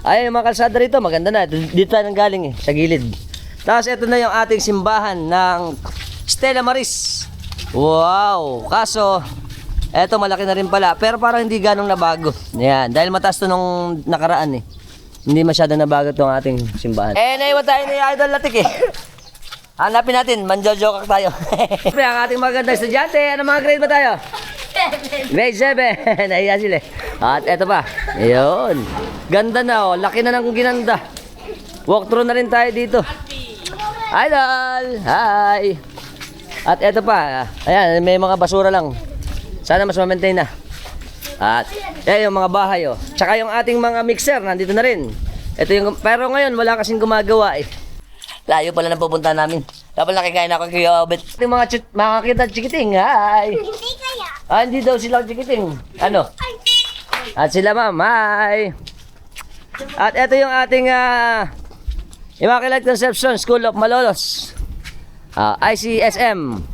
Ay, yung mga kalsada rito, maganda na. Dito tayo nang galing eh, sa gilid. Tapos ito na yung ating simbahan ng Stella Maris. Wow! Kaso, eto malaki na rin pala. Pero parang hindi ganong nabago. Yan, dahil mataas to nung nakaraan eh. Hindi masyado nabago itong ating simbahan. Naiwan tayo ni Idol Latik eh. Hanapin natin, manjojokak tayo. Siyempre, ang ating maganda estudyante. Ano mga grade ba tayo? Grade 7. Nahiya sila eh. At eto pa. Ayun. Ganda na oh. Laki na ng ginanda. Walkthrough na rin tayo dito. Idol! Hi! At eto pa. Ayan, may mga basura lang. Sana mas ma-maintain na. At yung mga bahay oh. Tsaka yung ating mga mixer nandito na rin. Ito yung, pero ngayon wala kasing gumagawa eh. Layo pala na pupunta namin. Dapat nakikain ako kay Obet. Yung mga kita chikiting. Hi. Hindi kaya. Hindi daw sila chikiting. Ano? At sila ma'am. Hi. At ito yung ating Immaculate Conception School of Malolos. ICSM.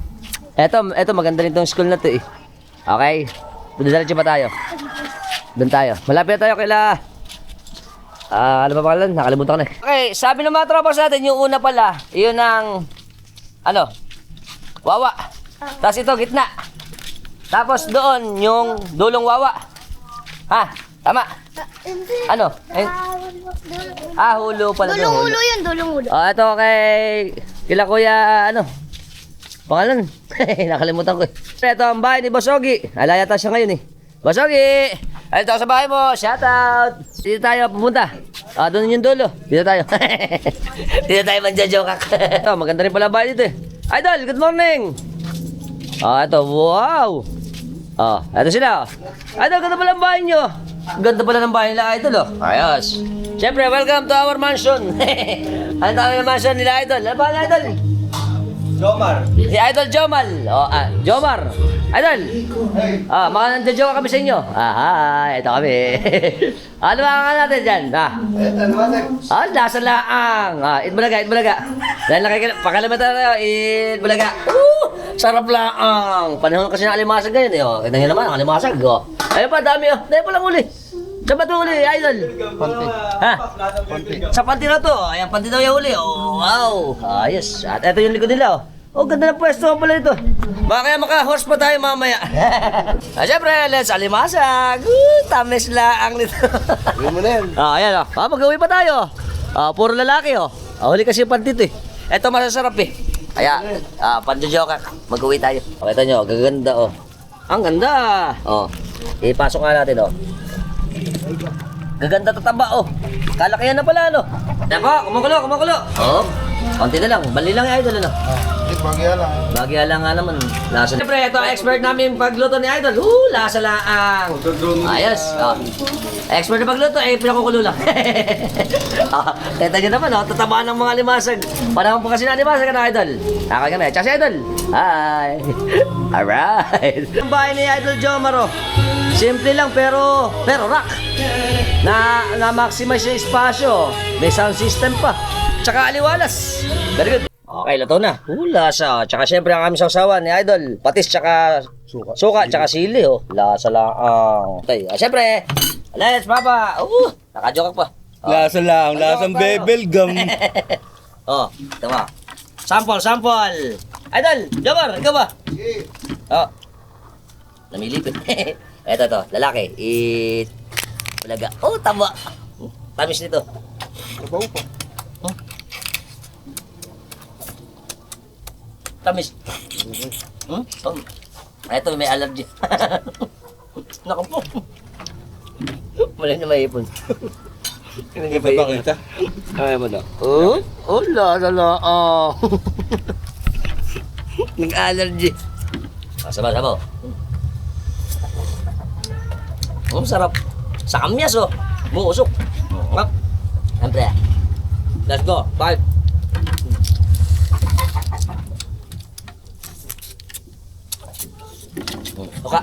Ito maganda rin tong school na to eh. Okay. Diretso pa tayo. Doon tayo. Malapit tayo kaila. Ano ba pangalan? Nakalimutan ko na eh. Okay, sabi ng mga tropa sa atin, yung una pala, yun ang, wawa. Tapos ito, gitna. Tapos doon, yung dulong wawa. Ha? Tama? Ano? Hulo pala. Dulong-ulo yun, dulong-ulo. Ito kay, kila kuya, pangalan? Nakalimutan ko eh. Ito ang bahay ni Bosogi. Alaya tayo siya ngayon eh. Bosogi! Ay, ito sa bahay mo. Shout out! Dito tayo pupunta. Doon yung dulo. Dito tayo. Dito tayo manjajokak. Ito, maganda rin pala bahay dito eh. Idol, good morning! Ito, wow! Ito sila. Idol, ganda pala ang bahay nyo. Ganda pala ng bahay nila, Idol oh. Ayos. Siyempre, welcome to our mansion. Ano tawag yung mansion nila, Idol? Ano ba, Idol? Jomar. Si Idol Jomal. Jomar. Idol. Mga nandiyo kami sa inyo. Hi, ito kami. Ano mga natin dyan? Lasa laang. Itbulaga. Dahil pakalimatan na Itbulaga. Sarap laang. Panahon kasi ng alimasag ngayon. Kita nyo naman, ang alimasag. Ayun pa, dami. Dahil pa lang uli. Saan ba ito uli, Idol? Panti. Ha? Panti. Sa panti na to. Ayan, panti daw yung uli. Wow. Ayos. At ito yung likod nila. Ganda na pwesto pala ito. Kaya maka-horse pa tayo mamaya. Siyempre, let's alimasag. Tamis laang nito. Gawin mo na yan. Ayan mag-uwi pa tayo. Puro lalaki huli kasi yung panti ito eh. Ito masasarap eh. Kaya, panjojokak. Mag-uwi tayo. Pakita nyo, gaganda Ang ganda. Ipasok nga natin Gaganda tataba Kalakihan na pala Yan po, kumukulo. Konti na lang, bali lang yung Idol Bagya lang nga naman. Lasa. Siyempre, ito ang expert namin pagluto ni Idol. Lasa lang. Ayos. Expert na pagluto, pinakukulo lang. Kita nyo naman, tatabaan ng mga limasag. Panahon po kasi na limasag na Idol. Nakakay kami. Tsaka si Idol. Hi. Alright. Ang bahay ni Idol Jomar simple lang pero rock. Na-maximize yung espasyo. May sound system pa. Tsaka aliwalas. Very good. Okay, luto na. Lasa. Tsaka syempre ang aming sausawan ni Idol. Patis tsaka suka tsaka sili Lasa lang. Okay. Syempre, let's papa. Nakajokak pa. Lasa lang. Lasang bebel gum. Tama. Sample. Idol, Jomar, ikaw ba? Namilipin. Eto to, lalaki. Bulaga. Tama. Tamis nito. Sabaw pa. Tamis. Ito, may allergy. Naku po. Malay na may ipon. Hindi pa ba kita? Ay mo na. Lasa. Nag-allergy. Sabaw. Sarap. Sa kamyas Muusok. Siyempre. Let's go. 5. Oka.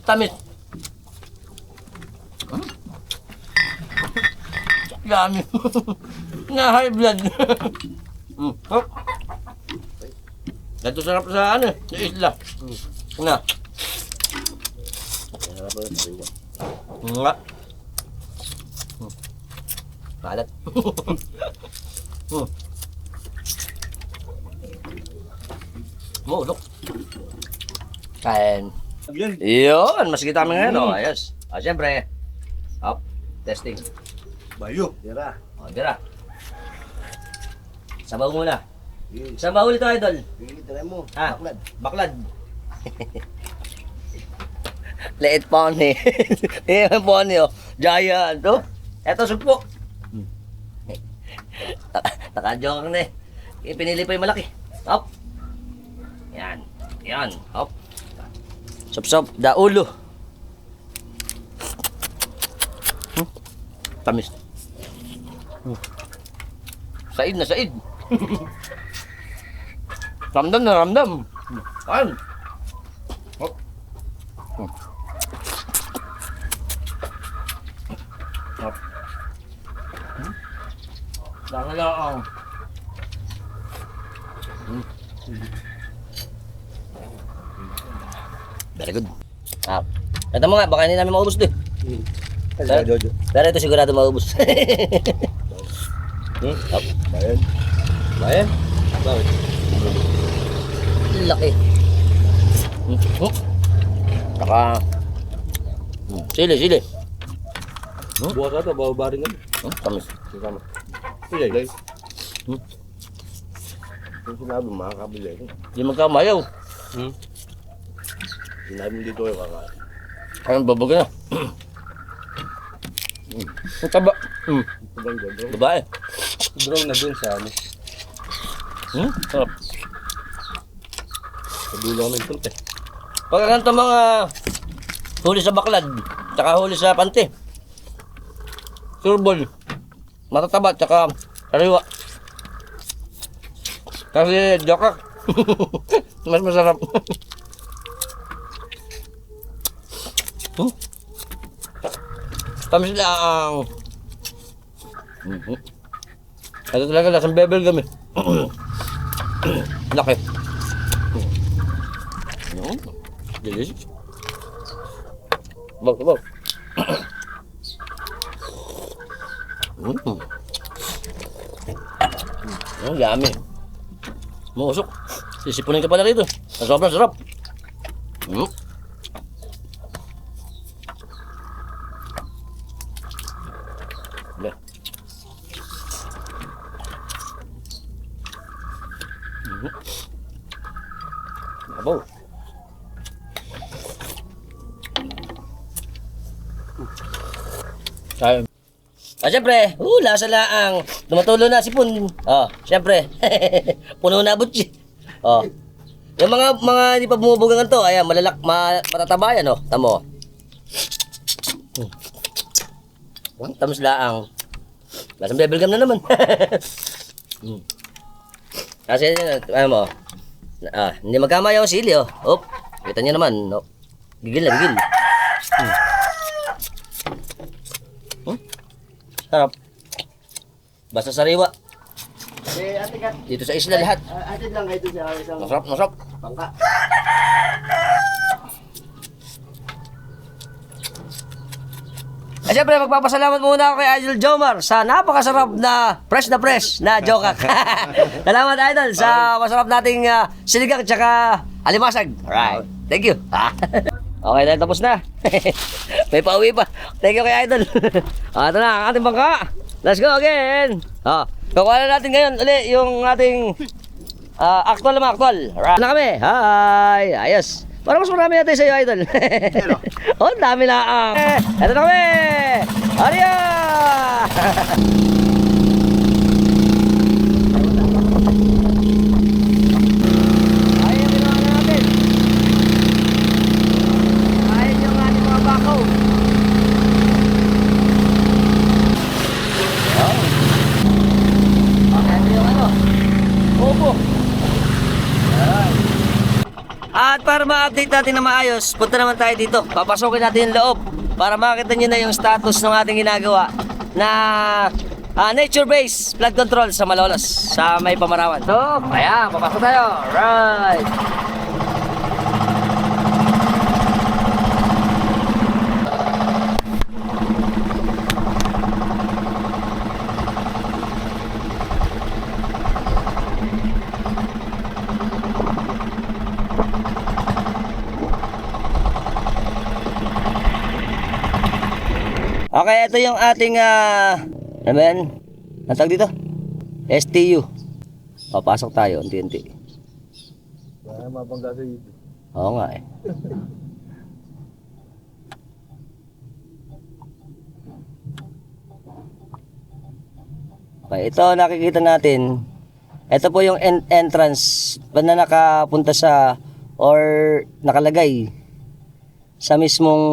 Tamis. Yummy. Na high blood. Oh. Ito sarap sa ano, sa isla. Na. Nga. Kalat. Look. Kain. Yun, mas kita kami ngayon, oh. Ayos. Siyempre. Up. Testing. Bayo. Tira. Tira. Sabaw muna. Sabaw ulit ito, idol. Tira mo. Baklad. Baklad. Liit pony. Yung pony, oh. Giant, oh. Eto, sugpo. Naka-joke na eh. Pinili pa yung malaki. Hop. Yan. Yan. Hop. Sop-sop. Daulo. Tamis. Said na said. Ramdam na ramdam. Ayun. Hop. Hop. Lang. Very good. Ito mo nga, baka hindi namin maubos din. Jojo. Pero ito sigurado maubos. Hop. Bayan. Bayan? Bakit? Laki. Saka... Sili. Bukas ata, bababa rin kami. Tamis. Kasama. Sige, guys. Kung sinabi, makakabili. Hindi magkamayaw. Sinabi mo dito kayo kakain. Ayun, babag na. Ang taba. Babae. Draw na dun sa ano. Sarap. Sa dulo kami punta. Pag ganito mga huli sa baklad, tsaka huli sa pante. Surbol. Matataba, tsaka sariwa. Kasi jokak. Mas masarap. Tamis lang. Ito talaga lasang bebel kami. Laki. Delicious. Bang. Yummy. Musok. Sisipunin ka pala rito. Sobrang sarap. Abaw. Ayun. Siyempre, lasa laang. Dumatulo na si Pun. Siyempre. Puno na butsi. Yung mga hindi pa bumubugangan to, ayan, matataba yan, oh. Tamo. Tamis laang. Lasang bebelgam na naman. Kasi, ano mo, hindi magkamayaw ang sili, oh. Op, kita niyo naman, no. Gigil. Sarap. Basta sariwa. Ate ka. Dito sa isla lahat. Ate lang kayo sa isang Masarap. bangka. Siyempre, magpapasalamat muna ako kay Idol Jomar sa napakasarap na fresh na jokak. Salamat, Idol, sa masarap nating sinigang tsaka alimasag. Alright. Thank you. Okay, dahil tapos na. May pauwi pa. Thank you kay Idol. Ito na ang ating bangka. Let's go again. Kukuha na natin ngayon uli yung ating actual. Alright. Na kami. Hi. Ayos. Parang mas marami natin sa'yo, Idol. Oh, dami na. Ito na kami. Aria! Ayan, ginawa na natin. Ayan yung ating mga bakaw. Ayan yung ano. Opo. At para ma-update natin na maayos, punta naman tayo dito. Papasokin natin yung loob para makita nyo na yung status ng ating ginagawa na nature-based flood control sa Malolos, sa may Pamarawan. So, ayan, papasok tayo. Right. Okay, ito yung ating ano ba yan? Ang tawag dito? STU. Papasok tayo, unti-unti. Kaya mabangga sa YouTube. Oo nga eh. Okay, ito nakikita natin. Ito po yung entrance na nakapunta sa or nakalagay sa mismong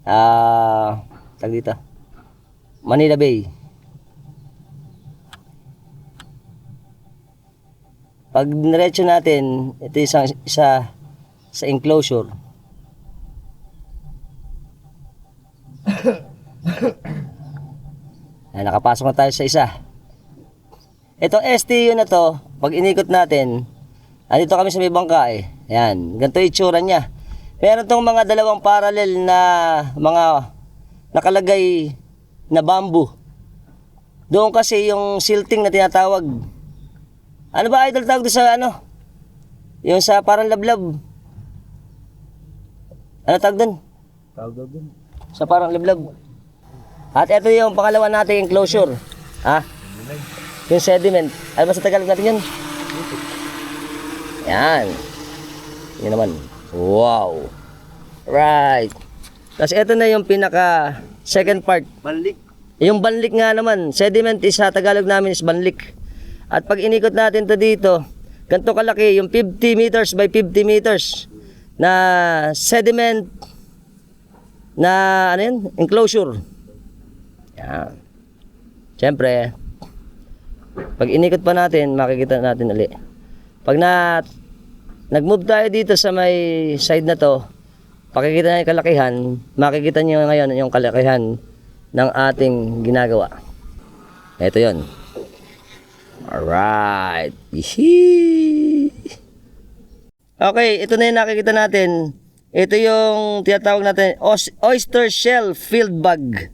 tawag dito, Manila Bay. Pag niretso natin, ito isa sa enclosure. Ay, nakapasok na tayo sa isa. Ito STU na to, pag inikot natin, andito kami sa may bangka eh. Ayan, ganito yung itsura niya. Meron tong mga dalawang parallel na mga nakalagay na bamboo. Doon kasi yung silting na tinatawag. Ano ba idol tawag doon sa ano? Yung sa parang lablab. Ano tawag doon? Tawag daw dun. Sa parang lablab. At ito yung pangalawa nating enclosure. Ha? Yung sediment. Ano ba sa Tagalog natin yun? Yan. Yan naman. Wow. Right. Kasi ito na yung pinaka second part. Balik. Yung banlik nga naman. Sediment is sa Tagalog namin is banlik. At pag inikot natin to dito, ganito kalaki, yung 50 meters by 50 meters na sediment na ano yun? Enclosure. Yan. Siyempre, pag inikot pa natin, makikita natin ulit. Pag nag-move tayo dito sa may side na to, pakikita na yung kalakihan, makikita nyo ngayon yung kalakihan ng ating ginagawa. Ito yon. Alright. Okay, ito na yung nakikita natin. Ito yung tinatawag natin oyster shell field bag.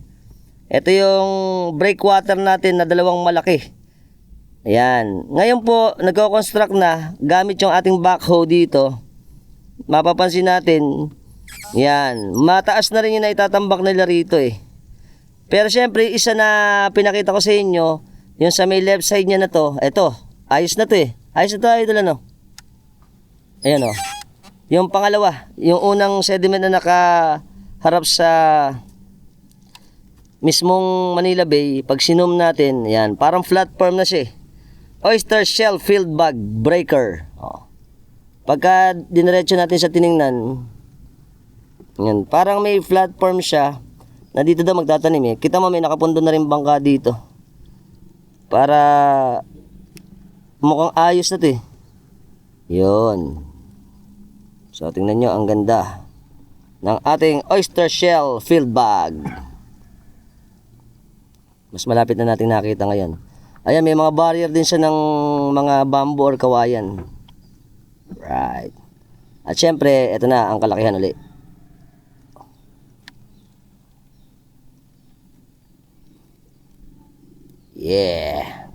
Ito yung breakwater natin na dalawang malaki. Ayan. Ngayon po, nagko-construct na gamit yung ating backhoe dito. Mapapansin natin, yan, mataas na rin yung naitatambak nila rito eh. Pero syempre, isa na pinakita ko sa inyo, yung sa may left side niya na to, eto, ayos na to eh. Ayos na to, idol ano. Ayan o. Yung pangalawa, yung unang sediment na nakaharap sa mismong Manila Bay, pag sinom natin, yan, parang platform na siya eh. Oyster shell field bag breaker. O. Pagka diniretso natin sa tiningnan, yan, parang may platform siya na dito daw magtatanim eh. Kita mo may nakapundo na rin bangka dito. Para mukhang ayos na to eh. Yun. So tingnan nyo, ang ganda ng ating oyster shell field bag. Mas malapit na natin nakita ngayon. Ayan, may mga barrier din siya ng mga bamboo or kawayan. Right. At syempre, ito na ang kalakihan ulit. Yeah.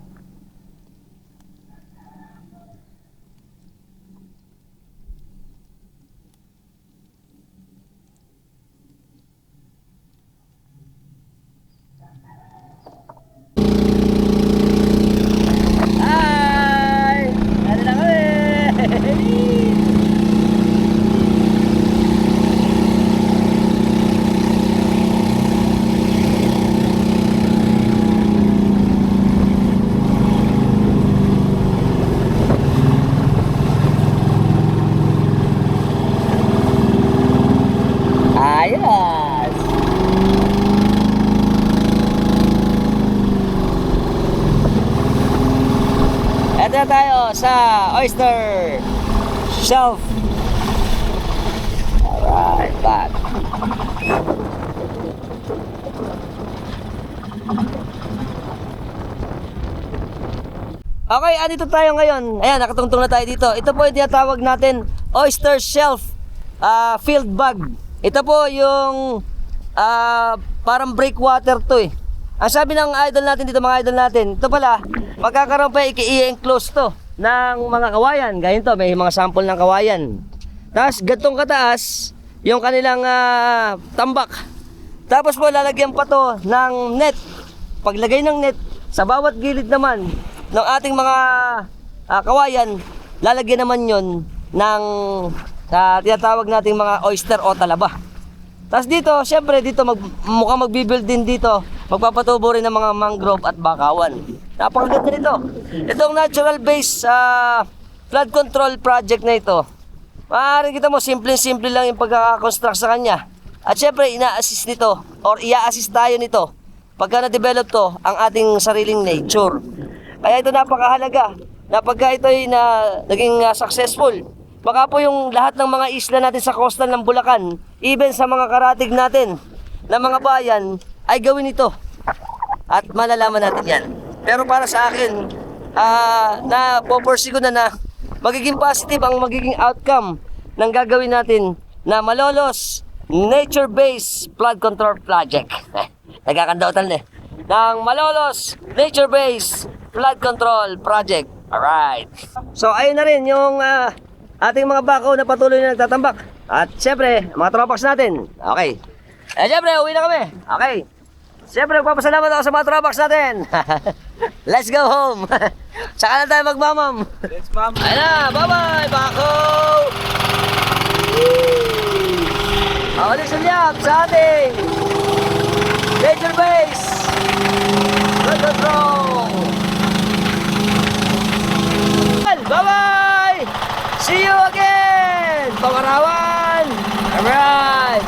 Hi! Ano na kami? Ayos! Eto na tayo sa oyster shelf Okay, andito tayo ngayon. Ayan, nakatungtong na tayo dito. Ito po yung tinatawag natin oyster shelf field bag. Ito po yung parang breakwater to eh. Ang sabi ng idol natin dito, mga idol natin, ito pala, magkakaroon pa i-enclose to ng mga kawayan. Ganyan to, may mga sample ng kawayan. Tapos gantong kataas yung kanilang tambak. Tapos po lalagyan pa to ng net. Paglagay ng net, sa bawat gilid naman ng ating mga kawayan, lalagyan naman yon ng tinatawag nating mga oyster o talaba. Tapos dito, syempre dito mukhang magbibuild din dito. Magpapatubo rin ng mga mangrove at bakawan. Napakaganda nito. Itong natural base flood control project na ito. Maaaring kita mo, simple-simple lang yung pagkakakonstruct sa kanya. At syempre, ina-assist nito or ia-assist tayo nito pagka na-develop to ang ating sariling nature. Kaya ito napakahalaga na pagka ito ay naging successful, baka po yung lahat ng mga isla natin sa coastal ng Bulacan, even sa mga karatig natin na mga bayan, ay gawin ito. At malalaman natin yan. Pero para sa akin, na poporsy ko na magiging positive ang magiging outcome ng gagawin natin na Malolos Nature-Based Flood Control Project. Nagkakandautan na eh. Ng Malolos Nature-Based Flood Control Project. Alright. So ayun na rin yung ating mga bako na patuloy na nagtatambak. At syempre, mga tropax natin. Okay. Syempre, uwi na kami. Okay. Syempre, magpapasalamat ako sa mga tropax natin. Let's go home. Saka na tayo magmamam. Let's ma'am. Ayun na, bye-bye, bako! Ako din sulyap sa ating Nature Base Flood Control. Bye-bye! See you again! Pangarawan! Alright!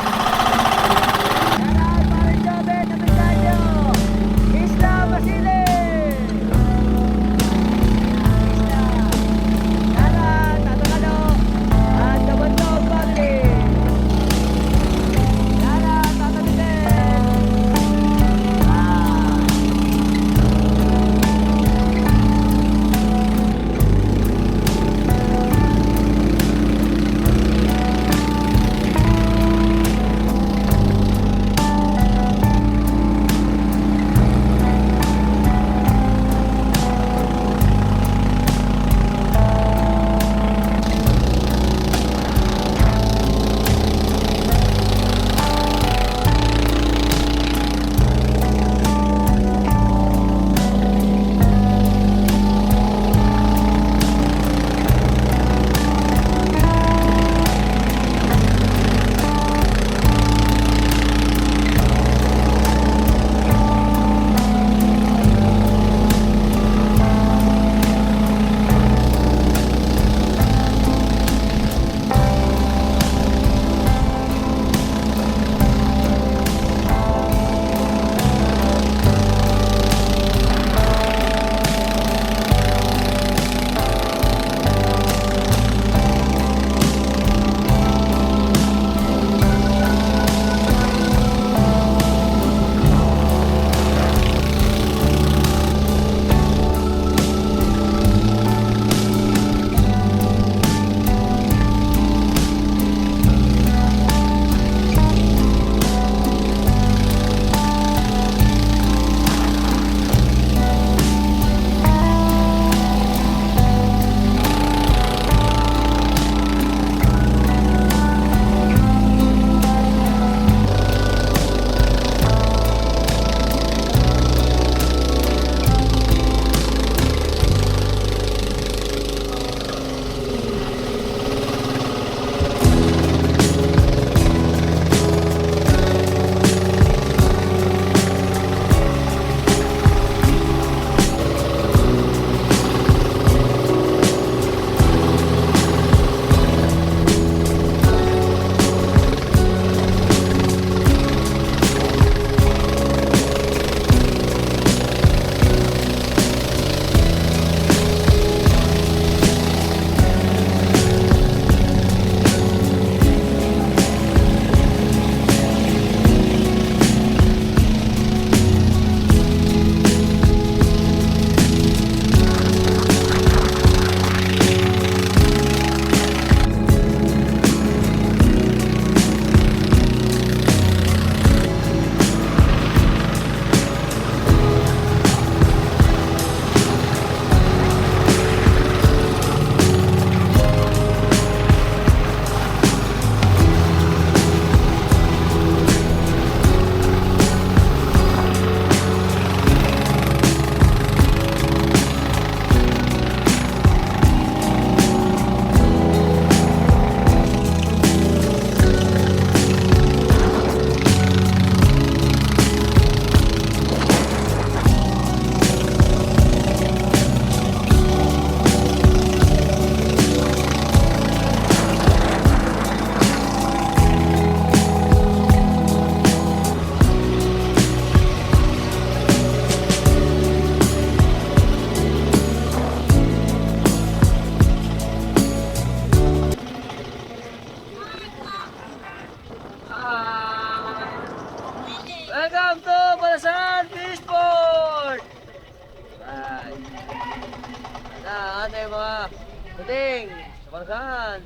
Ding. Sabarkan.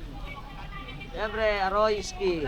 Siyempre, Aroyski.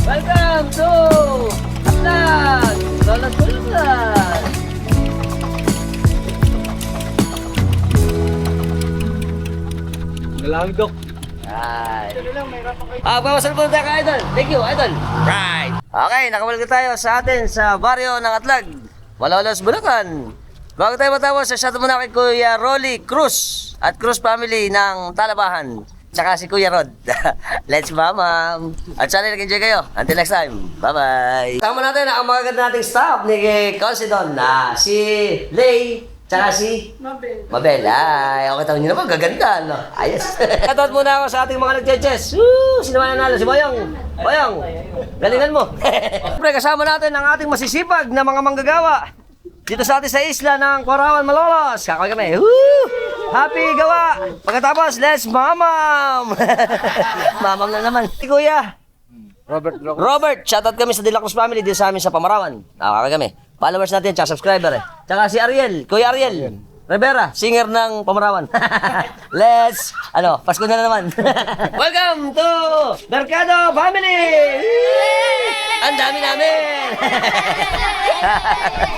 Welcome to Atlag! Lola Tulad! Nalang, Dok. Right. Pagpapasal po tayo kay Idol. Thank you, Idol. Right. Okay, nakabalik na tayo sa atin sa baryo ng Atlag. Malolos, Bulacan. Bago tayo matapos, shoutout muna kay Kuya Rolly Cruz at Cruz family ng Talabahan. Tsaka si Kuya Rod. Let's mama. At sana nag-enjoy kayo. Until next time. Bye-bye. Tama natin ang mga ganda nating staff ni Considon na si Lay, tsaka si Mabel. Ay, okay, tawag nyo naman, gaganda, no? Ayos. Shoutout muna ako sa ating mga nag-chess. Sino ba nanalo? Si Boyong. Boyong, galingan mo. Siyempre, kasama natin ang ating masisipag na mga manggagawa. Dito sa atin sa isla ng Corawan, Malolos. Kakaway kami. Woo! Happy gawa! Pagkatapos, let's mamam! Mamam na naman. Si Kuya Robert, shoutout kami sa De La Cruz family dito sa amin sa Pamarawan. Kakaway kami. Followers natin, tsaka subscriber eh. Tsaka si Ariel, Kuya Ariel Rivera, singer ng Pamarawan. Let's, Pasko na naman. Welcome to Mercado Family! Ang dami namin!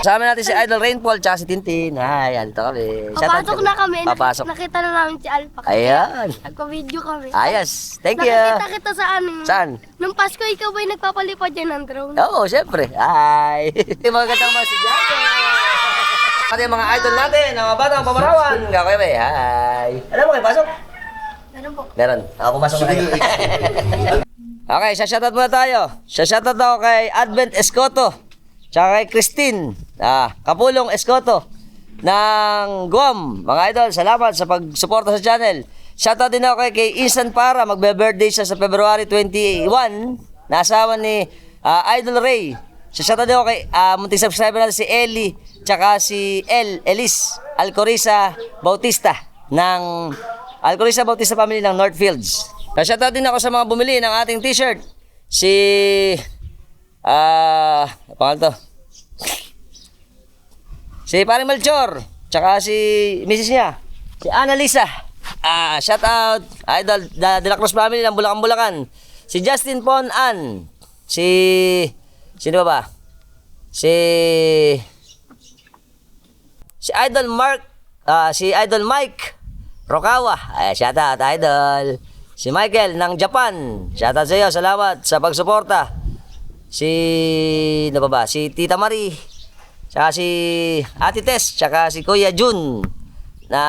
Kasama natin si Idol Rainfall tsaka si Tintin. Hi, dito kami. Papasok na kami. Papasok. Nakita na namin si Alpha. Ayan. Nagpa-video kami. Ayos. Thank you. Nakikita kita sa ano. Saan? Nung Pasko, ikaw ba'y nagpapalipad dyan ng drone? Oo, syempre. Hi. Mga gandang mga estudyante. Pati yung mga idol natin, ang mga batang Pamarawan. Kakaya ba? Hi. Alam mo kayo, pasok? Meron po. Meron. Ako pumasok na kayo. Okay, shoutout muna tayo. Shoutout ako kay Advent Escoto. Tsaka kay Christine. Kapulong Escoto. Ng Guam. Mga idol, salamat sa pagsuporta sa channel. Shoutout din ako kay Instant Para. Magbe-birthday siya sa February 21. Na asawa ni Idol Ray. Shoutout din ako kay munting subscriber natin si Ellie. Tsaka si Elis Alcoriza Bautista ng Alcoriza Bautista family ng Northfields. Shoutout din ako sa mga bumili ng ating t-shirt. Si pangalan to? Si Pare Melchor, tsaka si Mrs. niya, si Annalisa. Shout out Idol De La Cruz family ng Bulacan. Si Justin Ponan. Sino ba? Si Idol Mark, si Idol Mike Rokawa. Shout out Idol. Si Michael ng Japan. Shout out sa iyo. Salamat sa pagsuporta. Si Tita Marie. Tsaka si Ate Tess. Tsaka si Kuya Jun na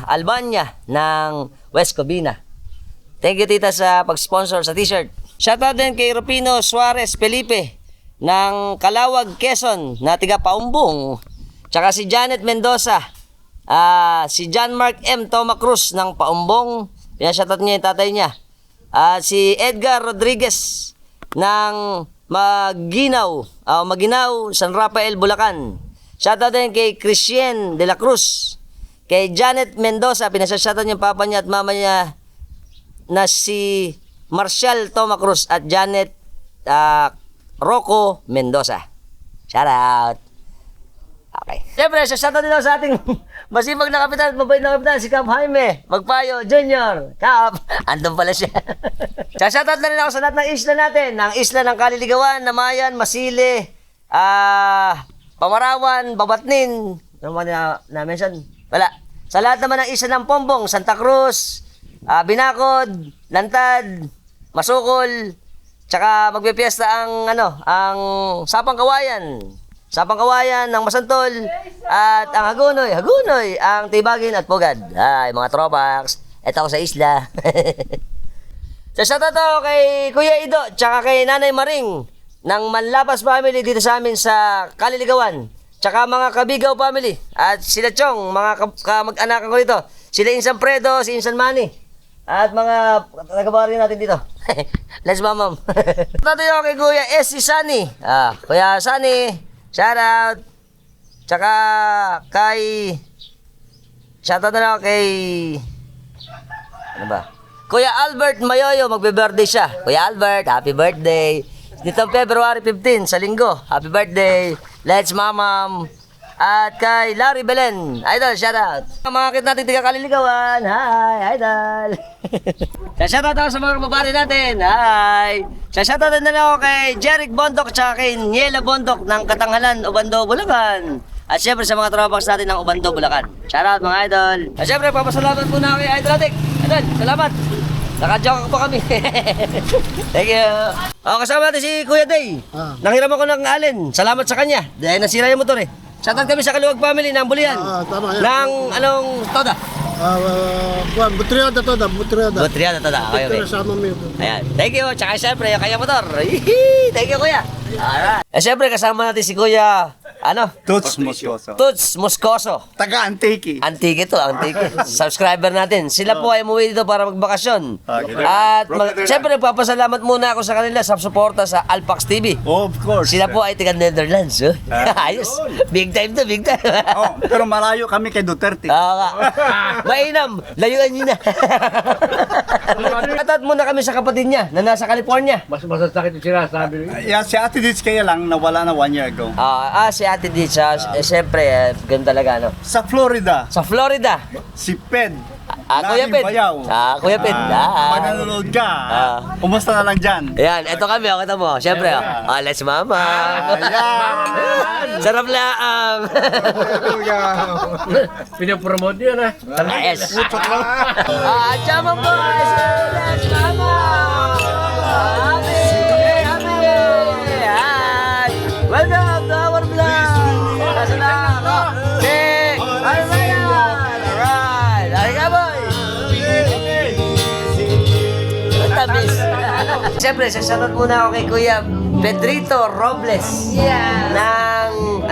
Albania ng West Covina. Thank you tita sa pag-sponsor sa t-shirt. Shout out din kay Rupino Suarez Felipe ng Calawag, Quezon na tiga Paumbong. Tsaka si Janet Mendoza. Si John Mark M. Toma Cruz ng Paumbong. Pinashoutout niya yung tatay niya. Si Edgar Rodriguez ng Maginaw, San Rafael, Bulacan. Shoutout din kay Christian de la Cruz. Kay Janet Mendoza, pinasashoutout yung papa niya at mama niya na si Marcial Toma Cruz at Janet Rocco Mendoza. Shoutout. Okay. Siyempre, shoutout din ako sa ating masipag na kapitan at mabait na kapitan, si Cap Jaime Magpayo Jr. Cap, andun pala siya. Shoutout na rin ako sa lahat ng isla natin, ng isla ng Kaliligawan, Namayan, Masile, Pamarawan, Babatnin, ano ba na-mention? Wala. Sa lahat naman ng isla ng Pombong, Santa Cruz, Binacod, Lantad, Masukol, tsaka magpipiesta ang Sapang Kawayan ng Masantol, at ang Hagunoy, ang Tibagin at Pugad. Ay, mga tropax, eto ako sa isla. So, shoutout to kay Kuya Ido, tsaka kay Nanay Maring ng Manlapas family dito sa amin sa Kaliligawan. Tsaka mga Kabigaw family. At sila Chong, mga kamag-anakan ko dito. Sila Insan Fredo, si Insan Manny. At mga taga-barrio natin dito. Let's mamam. Shoutout yun kay Kuya S. Sunny. Kuya Sunny, shoutout. Tsaka shoutout na lang kay ano ba? Kuya Albert Mayoyo, magbe-birthday siya. Kuya Albert, happy birthday. Dito February 15 sa linggo. Happy birthday. Let's mamam. At kay Larry Belen, idol, shoutout. Mga kit natin tiga Kaliligawan. Hi, idol. Shoutout ako sa mga kababari natin. Hi. Shoutout din na ako kay Jeric Bondok at kay Niela Bondok ng Katanghalan, Obando, Bulacan. At syempre sa mga tropax natin ng Obando, Bulacan. Shoutout mga idol. At syempre papasalamat muna kay Idol Atik. Idol, salamat. Naka-joke po kami. Thank you. Kasama natin si Kuya Day. Nanghiram ako ng alin. Salamat sa kanya. Dahil nasira yung motor eh. Shoutout kami sa Kaluwag family ng Bulian. Tama yan. Ng Toda. Butriada. Butriada Toda. Okay. Sama mo yun. Ayan. Thank you. Tsaka syempre yung kaya motor. Thank you Kuya. Alright. Syempre kasama natin si Kuya Toots Moscoso. Toots Moscoso. Taga Antique. Antique. Subscriber natin. Sila po ay umuwi dito para magbakasyon. At syempre nagpapasalamat muna ako sa kanila sa suporta sa Alpax TV. Of course. Sila po ay taga Netherlands. Ayos. Big time to, big time. Pero malayo kami kay Duterte. Mainam. Layuan nyo na. Atat muna kami sa kapatid niya na nasa California. Mas masasakit yung sinasabi. Yeah, si Ate Ditch kaya lang nawala na 1 year ago. Si Ate Ditcha, siyempre, ganun talaga, no? Sa Florida, Sa Florida. si Ped. Kuya Lahing Ped. Bayaw. Kuya Ped. Pag nanonood ka, kumusta na lang dyan? Ayan, eto kami, kita mo. Siyempre, let's mama. Ayan. Sarap laang. Pinapromote yun Yes. Chama boys, let's mama. Hi. Welcome to our vlog. Alright. Alright, boy. Tamis. Siyempre, shoutout muna ako kay Kuya Pedrito Robles. Yeah. Ng,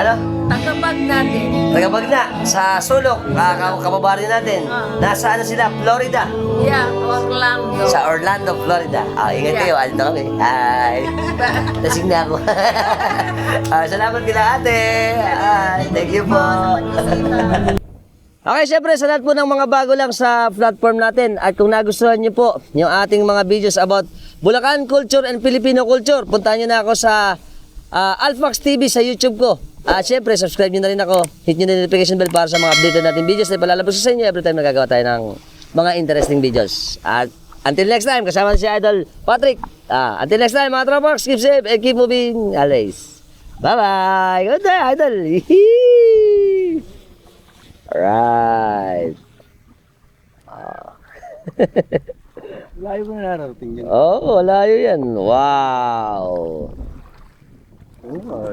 Tagabag natin. Tagabagna, sa Sulok, kababari natin. Nasa sila, Florida. Yeah, Orlando. Sa Orlando, Florida. Ingat kayo, andito kami. Hi. Lasing na ako. Salamat kila ate. Thank you po. Okay, syempre sa lahat po ng mga bago lang sa platform natin at kung nagustuhan niyo po yung ating mga videos about Bulacan culture and Filipino culture, puntahan niyo na ako sa Alpax TV sa YouTube ko. At syempre, subscribe niyo na rin ako. Hit niyo na yung notification bell para sa mga update natin videos na ipalalabas sa inyo every time nagagawa tayo ng mga interesting videos. At until next time, kasama si Idol Patrick. Until next time, mga tropax, keep safe and keep moving always. Bye-bye! Good day, Idol! Alright. Layo mo na narating yun. Oh, layo yan. Wow. Oh.